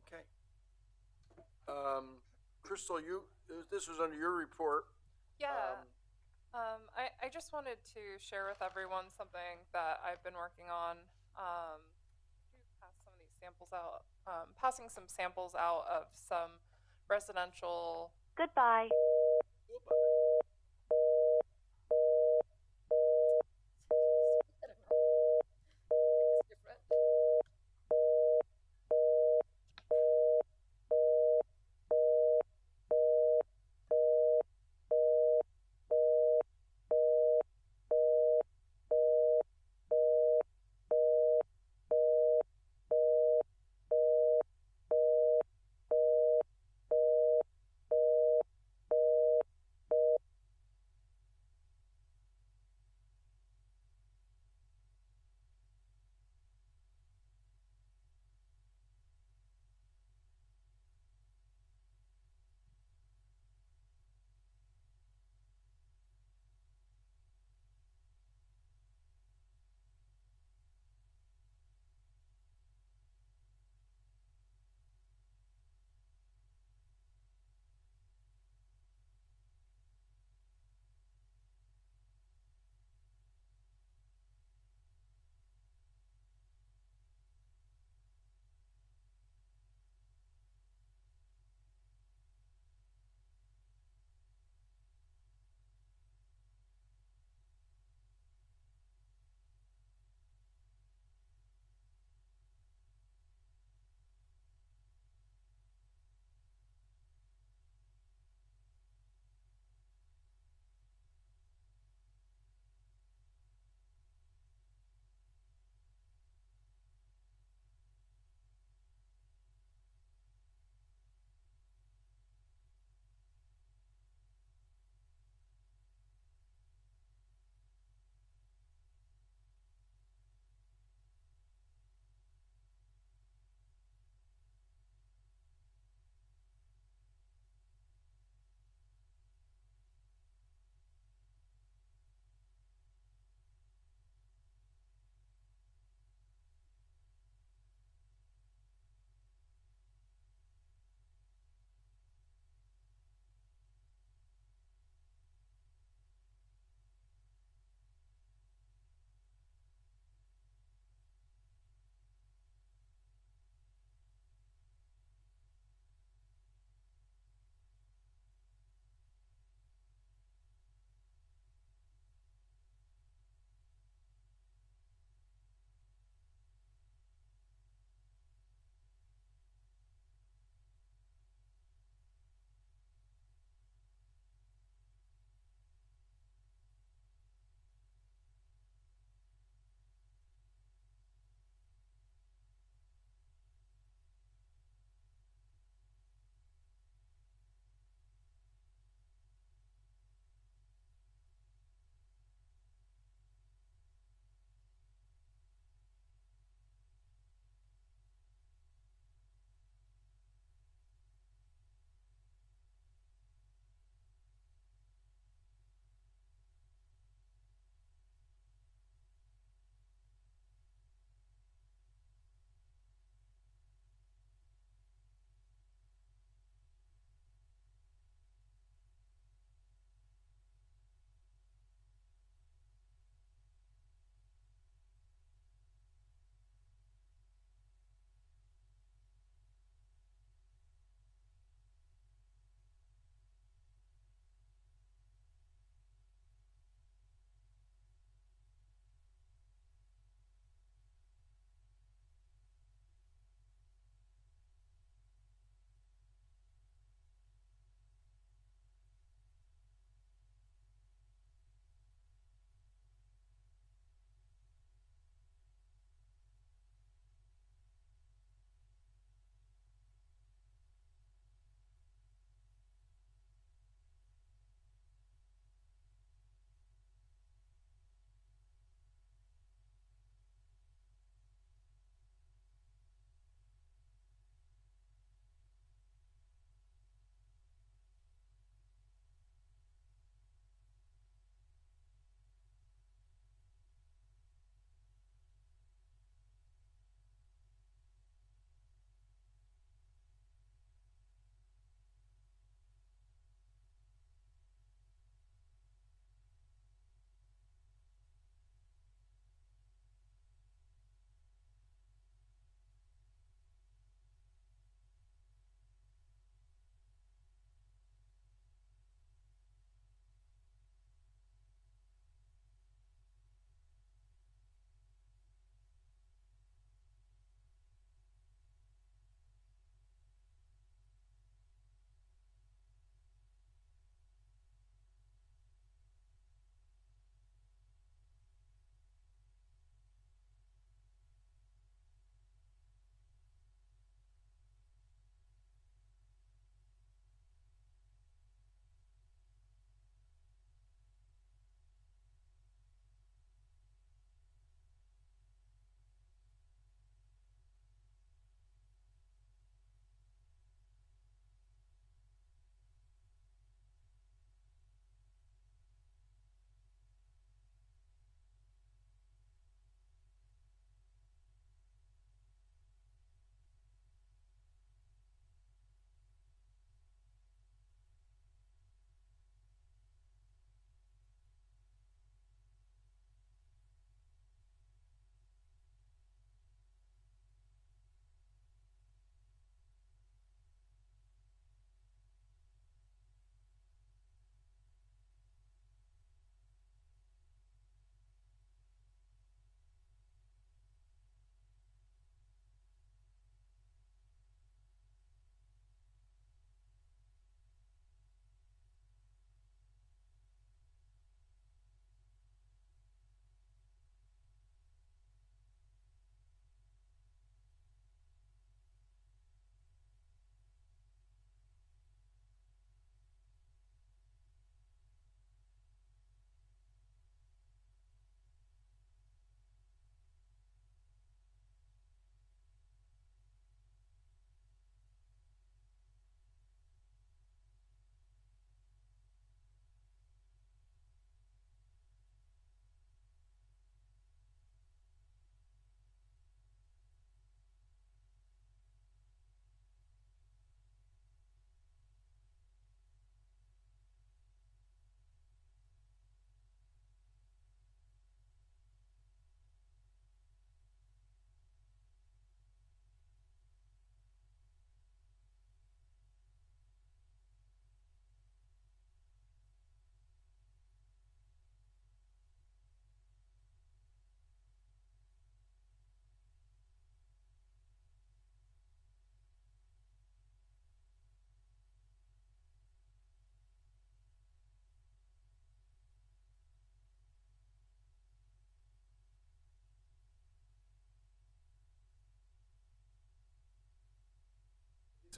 Okay. Crystal, this was under your report. Yeah. I just wanted to share with everyone something that I've been working on. Pass some of these samples out. Passing some samples out of some residential. Goodbye.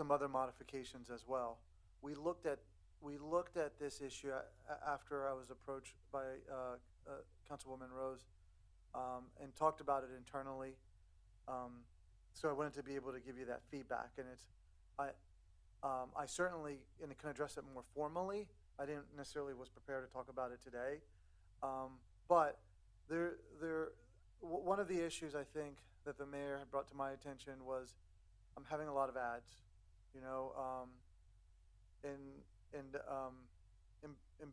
some other modifications as well. We looked at this issue after I was approached by Councilwoman Rose, and talked about it internally. So I wanted to be able to give you that feedback, and I certainly, and can address it more formally. I didn't necessarily was prepared to talk about it today, but one of the issues I think that the mayor had brought to my attention was I'm having a lot of ads, you know, and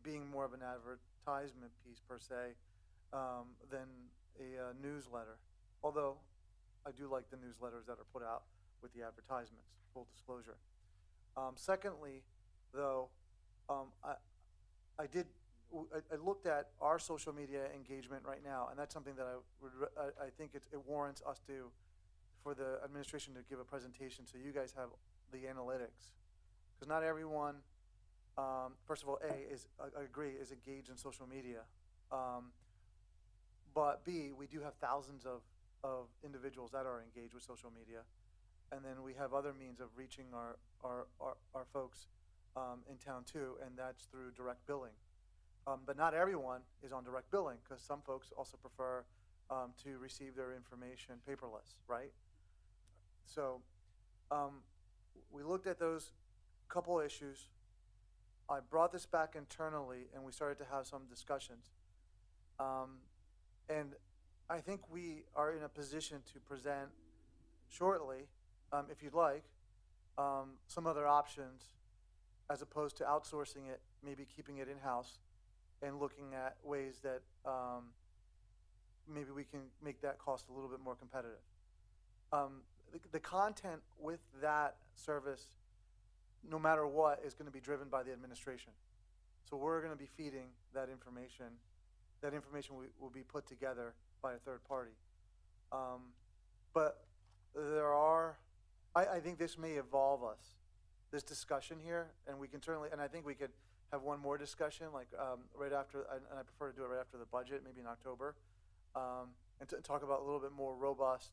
being more of an advertisement piece per se than a newsletter. Although I do like the newsletters that are put out with the advertisements, full disclosure. Secondly, though, I looked at our social media engagement right now, and that's something that I think it warrants us for the administration to give a presentation so you guys have the analytics. Because not everyone, first of all, I agree, is engaged in social media. But B, we do have thousands of individuals that are engaged with social media. And then we have other means of reaching our folks in town too, and that's through direct billing. But not everyone is on direct billing, because some folks also prefer to receive their information paperless, right? So we looked at those couple issues. I brought this back internally, and we started to have some discussions. And I think we are in a position to present shortly, if you'd like, some other options as opposed to outsourcing it, maybe keeping it in-house and looking at ways that maybe we can make that cost a little bit more competitive. The content with that service, no matter what, is going to be driven by the administration. So we're going to be feeding that information. That information will be put together by a third party. But I think this may evolve this discussion here, and we can certainly, and I think we could have one more discussion, like right after, and I prefer to do it right after the budget, maybe in October, and to talk about a little bit more robust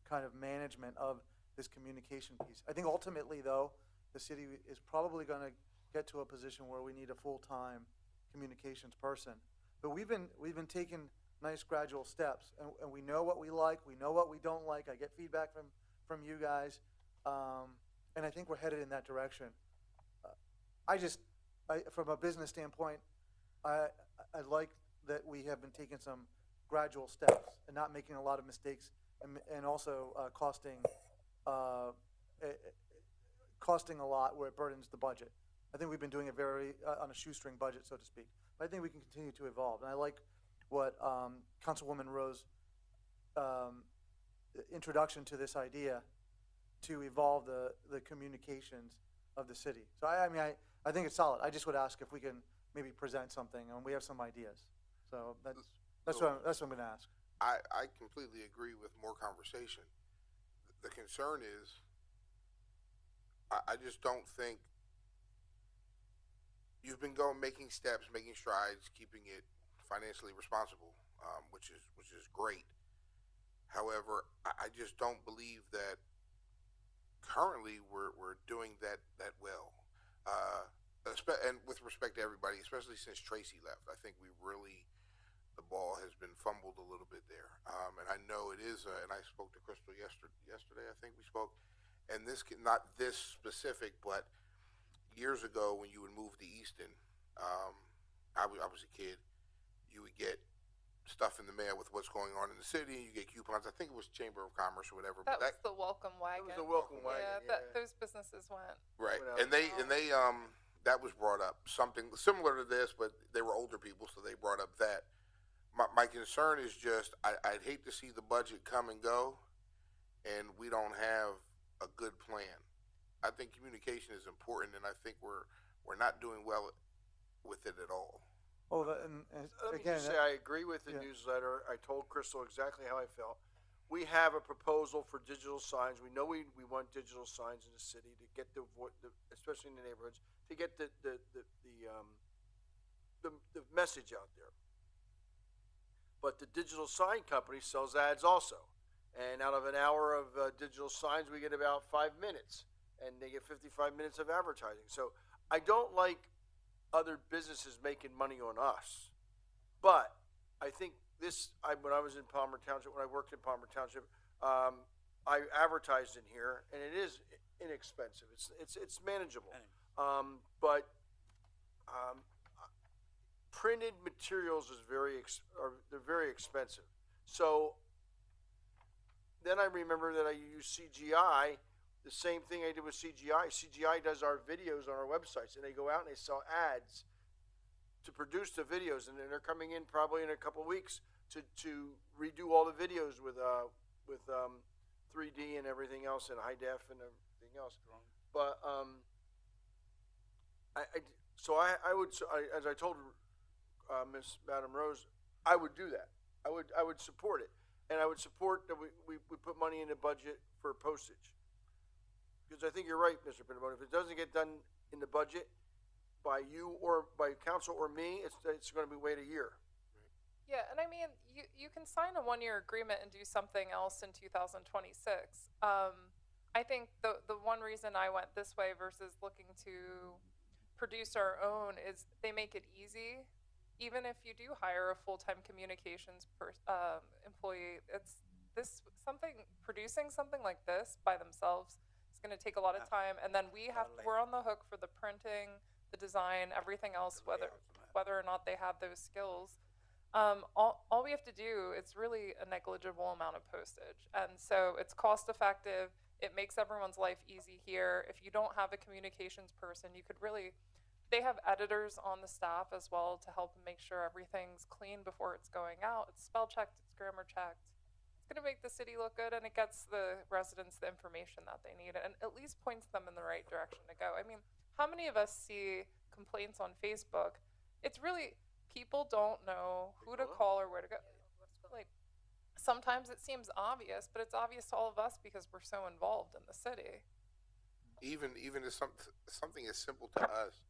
kind of management of this communication piece. I think ultimately, though, the city is probably going to get to a position where we need a full-time communications person. But we've been taking nice gradual steps, and we know what we like, we know what we don't like. I get feedback from you guys, and I think we're headed in that direction. From a business standpoint, I like that we have been taking some gradual steps and not making a lot of mistakes, and also costing a lot where it burdens the budget. I think we've been doing it very on a shoestring budget, so to speak. But I think we can continue to evolve, and I like what Councilwoman Rose introduction to this idea to evolve the communications of the city. So I think it's solid. I just would ask if we can maybe present something, and we have some ideas. So that's what I'm going to ask. I completely agree with more conversation. The concern is, I just don't think you've been making steps, making strides, keeping it financially responsible, which is great. However, I just don't believe that currently we're doing that well. And with respect to everybody, especially since Tracy left, I think the ball has been fumbled a little bit there. And I know it is, and I spoke to Crystal yesterday, I think we spoke, and not this specific, but years ago when you would move to Easton, I was a kid, you would get stuff in the mail with what's going on in the city, and you get coupons. I think it was Chamber of Commerce or whatever. That was the welcome wagon. It was the welcome wagon, Yeah, those businesses went. Right, Went out and they that was brought up, something similar to this, but they were older people, so they brought up that. My concern is just, I'd hate to see the budget come and go, and we don't have a good plan. I think communication is important, and I think we're not doing well with it at all. Oh, Let me again, just say, I agree with the newsletter. I told Crystal exactly how I felt. We have a proposal for digital signs. We know we want digital signs in the city to get especially in the neighborhoods, to get the message out there. But the digital sign company sells ads also. And out of an hour of digital signs, we get about 5 minutes. and they get 55 minutes of advertising. So I don't like other businesses making money on us. But I think when I was in Palmer Township, when I worked in Palmer Township, I advertised in here, and it is inexpensive. It's manageable. But printed materials is they're very expensive. So then I remember that I used CGI. The same thing I did with CGI. CGI does our videos on our websites, and they go out and they sell ads to produce the videos, and then they're coming in probably in a couple of weeks to redo all the videos with 3D and everything else, and high def and everything else. But as I told Miss Madam Rose, I would do that. I would support it, and I would support that we put money in the budget for postage. Because I think you're right, Mr. Pinabone. If it doesn't get done in the budget by you or by council or me, it's going to be wait a year. Yeah, and I mean, you can sign a 1-year agreement and do something else in 2026. I think the one reason I went this way versus looking to produce our own is they make it easy. Even if you do hire a full-time communications employee, producing something like this by themselves is going to take a lot of time, and then we're on the hook for the printing, the design, everything else, whether or not they have those skills. All we have to do is really a negligible amount of postage, and so it's cost effective. It makes everyone's life easy here. If you don't have a communications person, they have editors on the staff as well to help make sure everything's clean before it's going out. It's spell checked, it's grammar checked. It's going to make the city look good, and it gets the residents the information that they need, and at least points them in the right direction to go. I mean, how many of us see complaints on Facebook? It's really, people don't know who to call or where to go. Like, sometimes it seems obvious, but it's obvious to all of us because we're so involved in the city. Even as something as simple to us,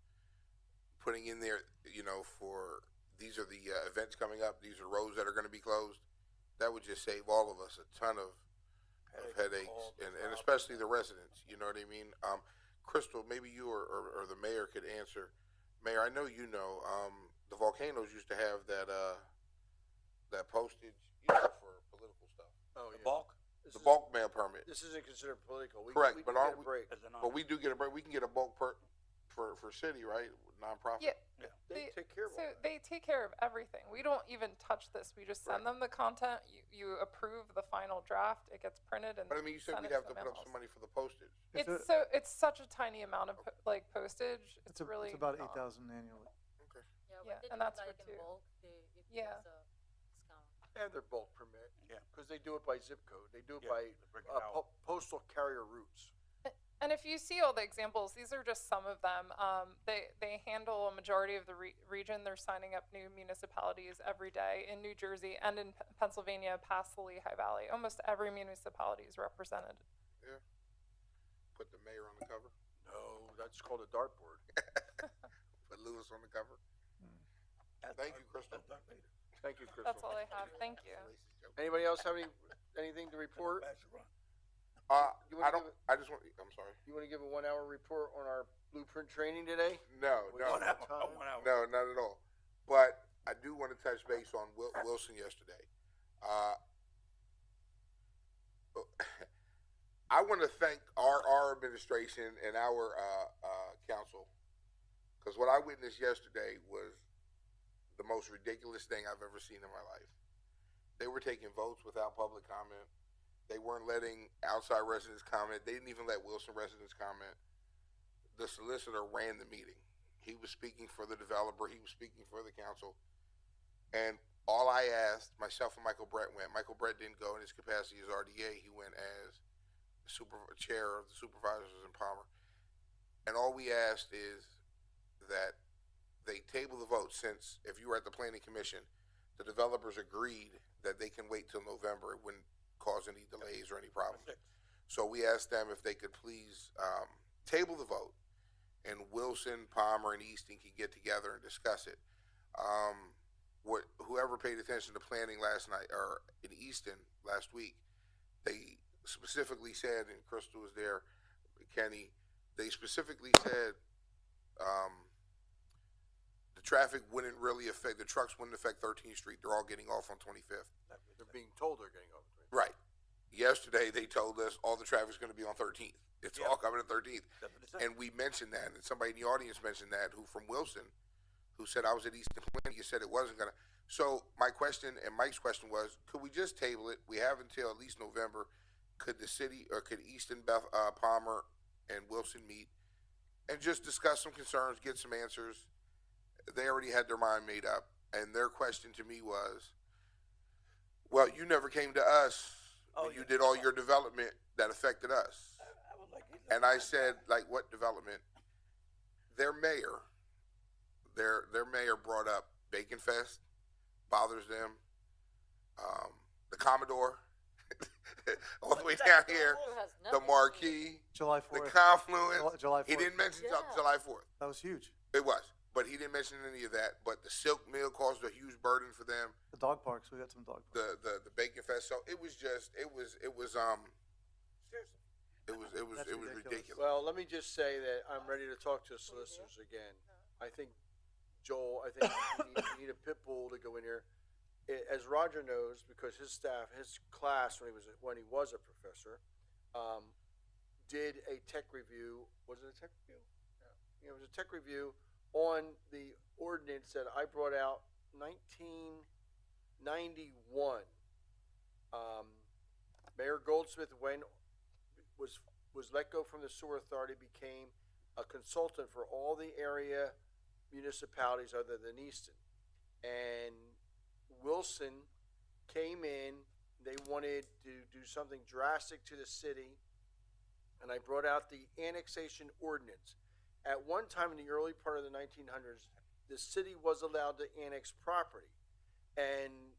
putting in there, for these are the events coming up, these are roads that are going to be closed, that would just save all of us a ton of headaches, and especially the residents, you know what I mean? Crystal, maybe you or the mayor could answer. Mayor, I know the Volcanoes used to have that postage, for political stuff. Oh, yeah. The bulk mail permit. This isn't considered political. Correct, but aren't we? But we do get a break. We can get a bulk for city, right? Nonprofit. Yeah. They take care of So all that. they take care of everything. We don't even touch this. We just send them the content. You approve the final draft. It gets printed and. But I mean, you said send we'd it have to put up mailhouse. some money for the postage. It's such a tiny amount of postage. It's really it's about not. 8,000 annually. Okay. Yeah, and that's for two. Yeah. And their bulk permit. Yeah. Because they do it by zip code. They do it Yeah, by they break it out. postal carrier routes. And if you see all the examples, these are just some of them. They handle a majority of the region. They're signing up new municipalities every day in New Jersey and in Pennsylvania, past the Lehigh Valley. Almost every municipality is represented. Yeah. Put the mayor on the cover. No, that's called a dartboard. Put Lewis on the cover. Thank you, Crystal. Thank you, Crystal. That's all I have. Thank you. Anybody else have anything to report? I just want. I'm sorry. You want to give a 1-hour report on our blueprint training today? No, We no, got time? no, not at all. But I do want to touch base on Wilson yesterday. I want to thank our administration and our council, because what I witnessed yesterday was the most ridiculous thing I've ever seen in my life. They were taking votes without public comment. They weren't letting outside residents comment. They didn't even let Wilson residents comment. The solicitor ran the meeting. He was speaking for the developer. He was speaking for the council. And all I asked, myself and Michael Brett went. Michael Brett didn't go in his capacity as RDA. He went as chair of the supervisors in Palmer. And all we asked is that they table the vote, since if you were at the planning commission, the developers agreed that they can wait till November. It wouldn't cause any delays or any problems. So we asked them if they could please table the vote, and Wilson, Palmer, and Easton can get together and discuss it. Whoever paid attention to planning last night, or in Easton last week, they specifically said, and Crystal was there, Kenny, they specifically said, the traffic wouldn't really affect, the trucks wouldn't affect 13th Street. They're all getting off on 25th. They're being told they're getting over. Right. Yesterday, they told us all the traffic's going to be on 13th. It's all coming to 13th. And we mentioned that, and somebody in the audience mentioned that, who from Wilson, who said I was at Easton Plenty, you said it wasn't going to. So my question and Mike's question was, could we just table it? We have until at least November. Could the city, or could Easton, Palmer, and Wilson meet and just discuss some concerns, get some answers? They already had their mind made up, and their question to me was, well, you never came to us when you did all your development that affected us. And I said, like, what development? Their mayor brought up Bacon Fest, bothers them, the Commodore, all the way down here, the Marquee, July the 4th. Confluence. July 4th. He didn't mention July 4th. That was huge. It was, but he didn't mention any of that. But the Silk Mill caused a huge burden for them. The dog parks, we got some dog parks. The Bacon Fest. So it was ridiculous. Well, let me just say that I'm ready to talk to solicitors again. I think, Joel, we need a pit bull to go in here. As Roger knows, because his staff, his class, when he was a professor, did a tech review. Was it a tech review? Yeah. It was a tech review on the ordinance that I brought out 1991. Mayor Goldsmith, when was let go from the sewer authority, became a consultant for all the area municipalities other than Easton. And Wilson came in, they wanted to do something drastic to the city, and I brought out the annexation ordinance. At one time in the early part of the 1900s, the city was allowed to annex property, and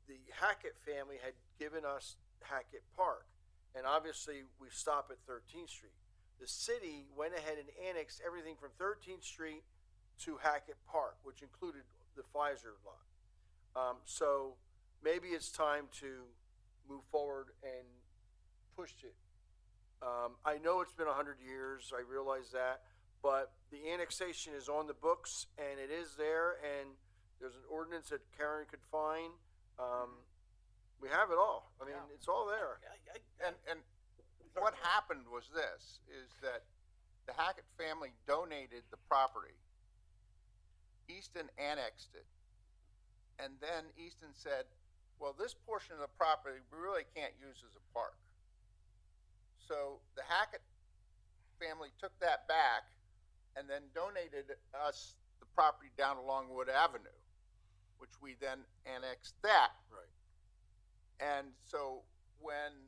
the Hackett family had given us Hackett Park, and obviously we stop at 13th Street. The city went ahead and annexed everything from 13th Street to Hackett Park, which included the Pfizer lot. So maybe it's time to move forward and push it. I know it's been 100 years, I realize that, but the annexation is on the books, and it is there, and there's an ordinance that Karen could find. We have it all. I mean, it's all there. And what happened was this, is that the Hackett family donated the property. Easton annexed it. And then Easton said, well, this portion of the property we really can't use as a park. So the Hackett family took that back and then donated us the property down along Wood Avenue, which we then annexed that. Right. And so when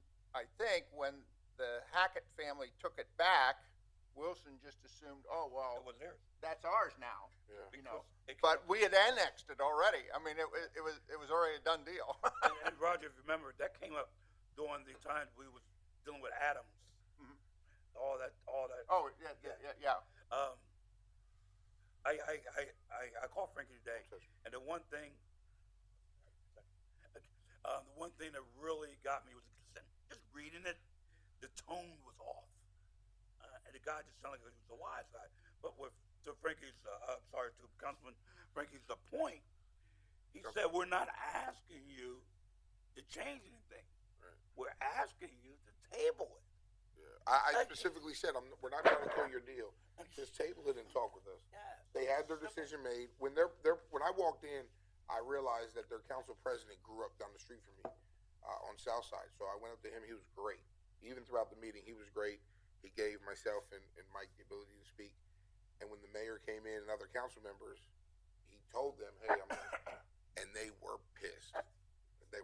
the Hackett family took it back, Wilson just assumed, oh, well, It was theirs. that's ours now. Yeah. You know, Because but we had annexed it already. I mean, it was already a done deal. and Roger, if you remember, that came up during the time we was dealing with Adams. Mhm. All that. Oh, yeah. I called Frankie today, and the one thing that really got me was just reading it. The tone was off, and the guy just sounded like he was a wise guy. But to Councilman Frankie's point, he said we're not asking you to change anything. Right. We're asking you to table it. I specifically said, we're not trying to kill your deal. Just table it and talk with us. Yes. They had their decision made. When I walked in, I realized that their council president grew up down the street from me on South Side. So I went up to him. He was great. Even throughout the meeting, he was great. He gave myself and Mike the ability to speak. And when the mayor came in and other council members, he told them, hey, and they were pissed. They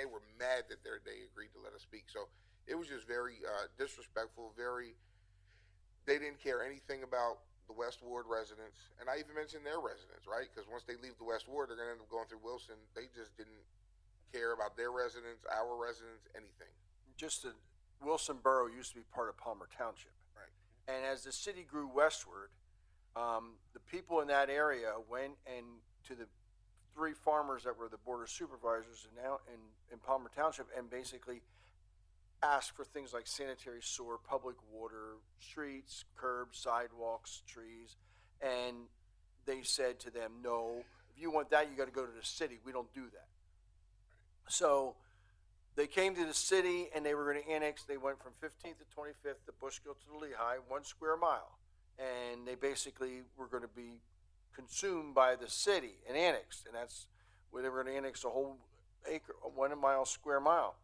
were mad that they agreed to let us speak. So it was just very disrespectful, they didn't care anything about the West Ward residents. And I even mentioned their residents, right? Because once they leave the West Ward, they're going to end up going through Wilson. They just didn't care about their residents, our residents, anything. Wilson Borough used to be part of Palmer Township. Right. And as the city grew westward, the people in that area went and to the three farmers that were the board of supervisors in Palmer Township and basically ask for things like sanitary sewer, public water, streets, curbs, sidewalks, trees, and they said to them, no, if you want that, you gotta go to the city, we don't do that. So, they came to the city and they were gonna annex, they went from 15th to 25th to Bushkill to the Lehigh, 1 square mile. And they basically were gonna be consumed by the city and annexed, and that's where they were gonna annex a whole acre, 1 mile, square mile.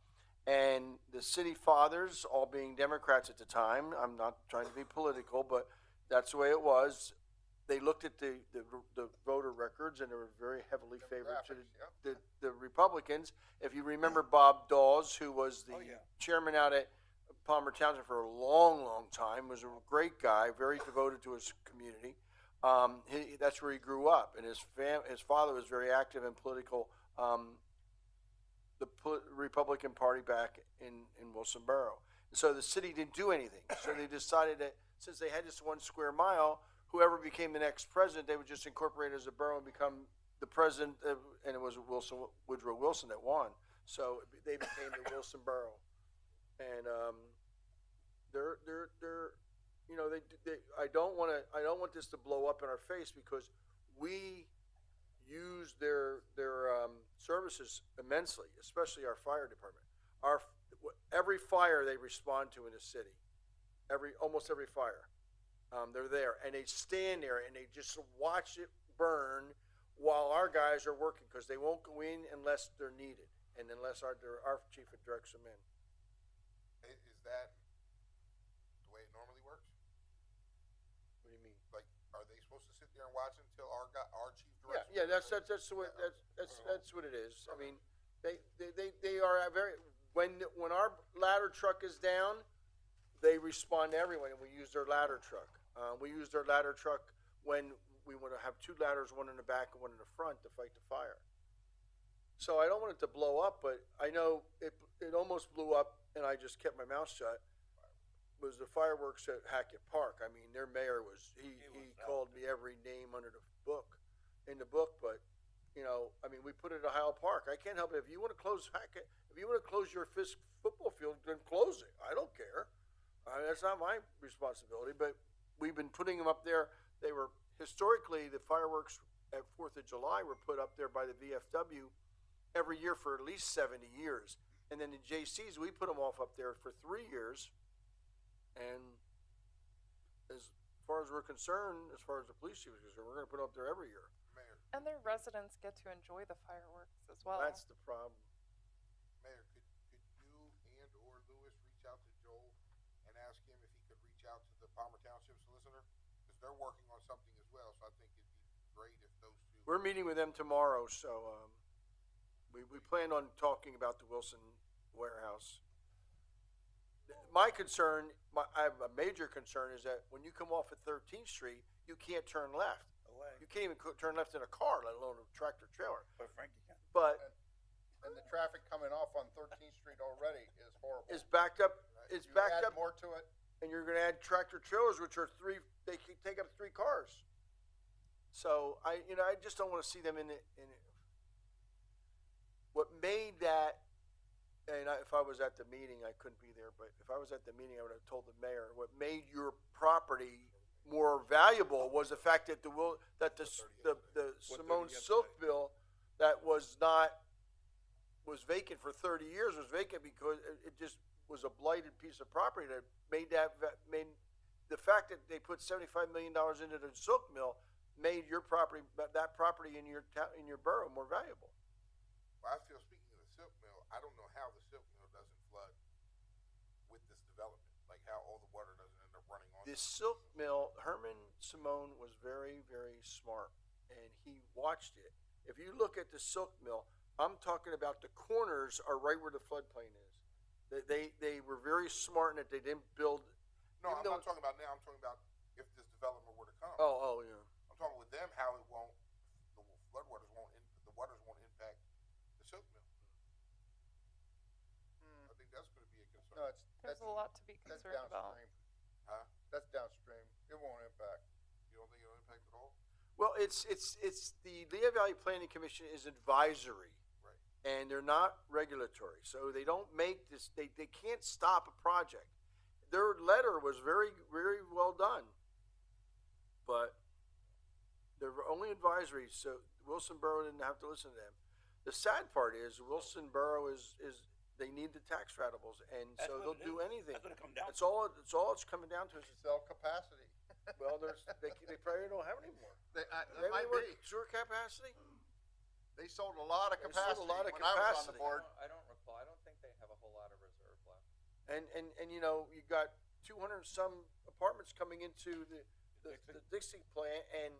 And the city fathers, all being Democrats at the time, I'm not trying to be political, but that's the way it was. They looked at the voter records and they were very heavily favored to the Republicans. If you remember Bob Dawes, who was the chairman out at Palmer Township for a long, long time, was a great guy, very devoted to his community. That's where he grew up, and his father was very active in political, the Republican Party back in Wilson-Borough. And so the city didn't do anything. So they decided that since they had this 1 square mile, whoever became the next president, they would just incorporate it as a borough and become the president, and it was Woodrow Wilson that won. So they became the Wilson Borough. And they're you know, I don't want this to blow up in our face, because we use their services immensely, especially our fire department. Every fire they respond to in the city, almost every fire, they're there, and they stand there and they just watch it burn while our guys are working, because they won't go in unless they're needed and unless our chief directs them in. Is that the way it normally works? What do you mean? Like, are they supposed to sit there and watch until our chief directs? Yeah, that's the way, that's what it is. I mean, they are very, when our ladder truck is down, they respond to everyone, and we use their ladder truck. We use their ladder truck when we want to have 2 ladders, one in the back and one in the front, to fight the fire. So I don't want it to blow up, but I know it almost blew up, and I just kept my mouth shut. Was the fireworks at Hackett Park? I mean, their mayor he called me every name in the book, but you know, I mean, we put it at Ohio Park. I can't help it. If you want to close Hackett, if you want to close your Fisk football field, then close it. I don't care. That's not my responsibility, but we've been putting them up there. They were historically, the fireworks at 4th of July were put up there by the VFW every year for at least 70 years. And then the JCs, we put them off up there for 3 years. And as far as we're concerned, as far as the police chief is concerned, we're going to put them up there every year. Mayor, And their residents get to enjoy the fireworks as well. That's the problem. Mayor, could you and or Lewis reach out to Joel and ask him if he could reach out to the Palmer Township solicitor? Because they're working on something as well, so I think it'd be great if those two. We're meeting with them tomorrow, so we plan on talking about the Wilson warehouse. My concern, I have a major concern, is that when you come off at 13th Street, you can't turn left. You can't even turn left in a car, let alone a tractor trailer. But Frankie can. But And the traffic coming off on 13th Street already is horrible. it's backed up. It's You backed add up, more to it. and you're going to add tractor trailers, which are they can take up 3 cars. So I just don't want to see them in it. What made that, and if I was at the meeting, I couldn't be there, but if I was at the meeting, I would have told the mayor, what made your property more valuable was the fact that the Simone Silk bill that was vacant for 30 years was vacant because it just was a blighted piece of property that made the fact that they put $75 million into the silk mill made your property, that property in your borough, more valuable. Well, I feel, speaking of the silk mill, I don't know how the silk mill doesn't flood with this development, like how all the water doesn't end up running on. The silk mill, Herman Simone was very, very smart, and he watched it. If you look at the silk mill, I'm talking about the corners are right where the floodplain is. They were very smart in that they didn't build. No, I'm not talking about now. I'm talking about if this development were to come. Oh yeah. I'm talking with them how it won't, the waters won't impact the silk mill. I think that's going to be a concern. No, There's a lot to be that's concerned about. downstream. Huh? That's downstream. It won't impact. You don't think it'll impact at all? Well, it's the Lehigh Valley Planning Commission is advisory. Right. and they're not regulatory, so they don't make this, they can't stop a project. Their letter was very, very well done, but they're only advisory, so Wilson Borough didn't have to listen to them. The sad part is Wilson Borough is they need the tax ratables, and That's so what they'll it do is. anything. That's what it come down It's all it's coming down to. Is, Sell capacity. well, they probably don't have any more. They, They that have might any more be. sewer capacity? They sold a lot of They sold a capacity lot of when I was on the capacity. board. I don't recall. I don't think they have a whole lot of reserve left. And you know, you got 200 and some apartments coming into the Dixie plant, and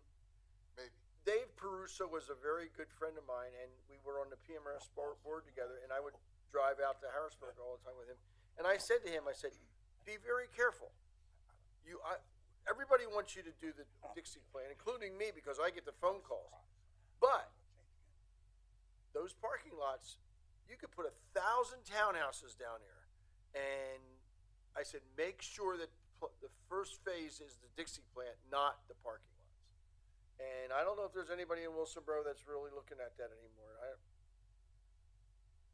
Maybe. Dave Peruso was a very good friend of mine, and we were on the PMRS board together, and I would drive out to Harrisburg all the time with him. And I said to him, I said, be very careful. Everybody wants you to do the Dixie plan, including me, because I get the phone calls. But those parking lots, you could put 1,000 townhouses down there. And I said, make sure that the first phase is the Dixie plant, not the parking lots. And I don't know if there's anybody in Wilson Borough that's really looking at that anymore.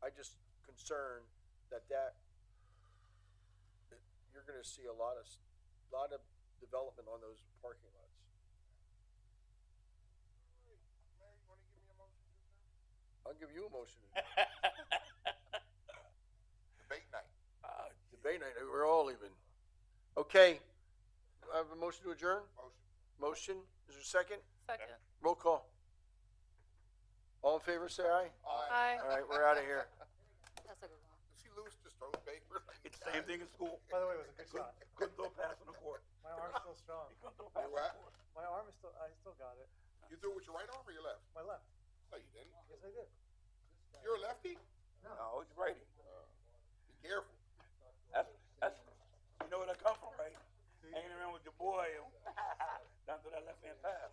I just concerned that you're going to see a lot of development on those parking lots. Mayor, you wanna give me a motion to adjourn? I'll give you a motion. Debate night. Debate night, we're all leaving. Okay, I have a motion to adjourn? Motion. Motion, is there a second? Second. Roll call. All in favor, say aye. Aye. All right, we're out of here. That's a good one. Does he lose just throw the paper? It's the same thing in school. By the way, it was a good shot. Couldn't throw a pass on the court. My arm's still strong. He couldn't throw a pass on You what? the court. My arm is still, I still got it. You threw it with your right arm or your left? My left. No, you didn't. Yes, I did. You're a lefty? No, it's righty. Be careful. That's you know where I come from, right? Hanging around with your boy down to that left hand pass.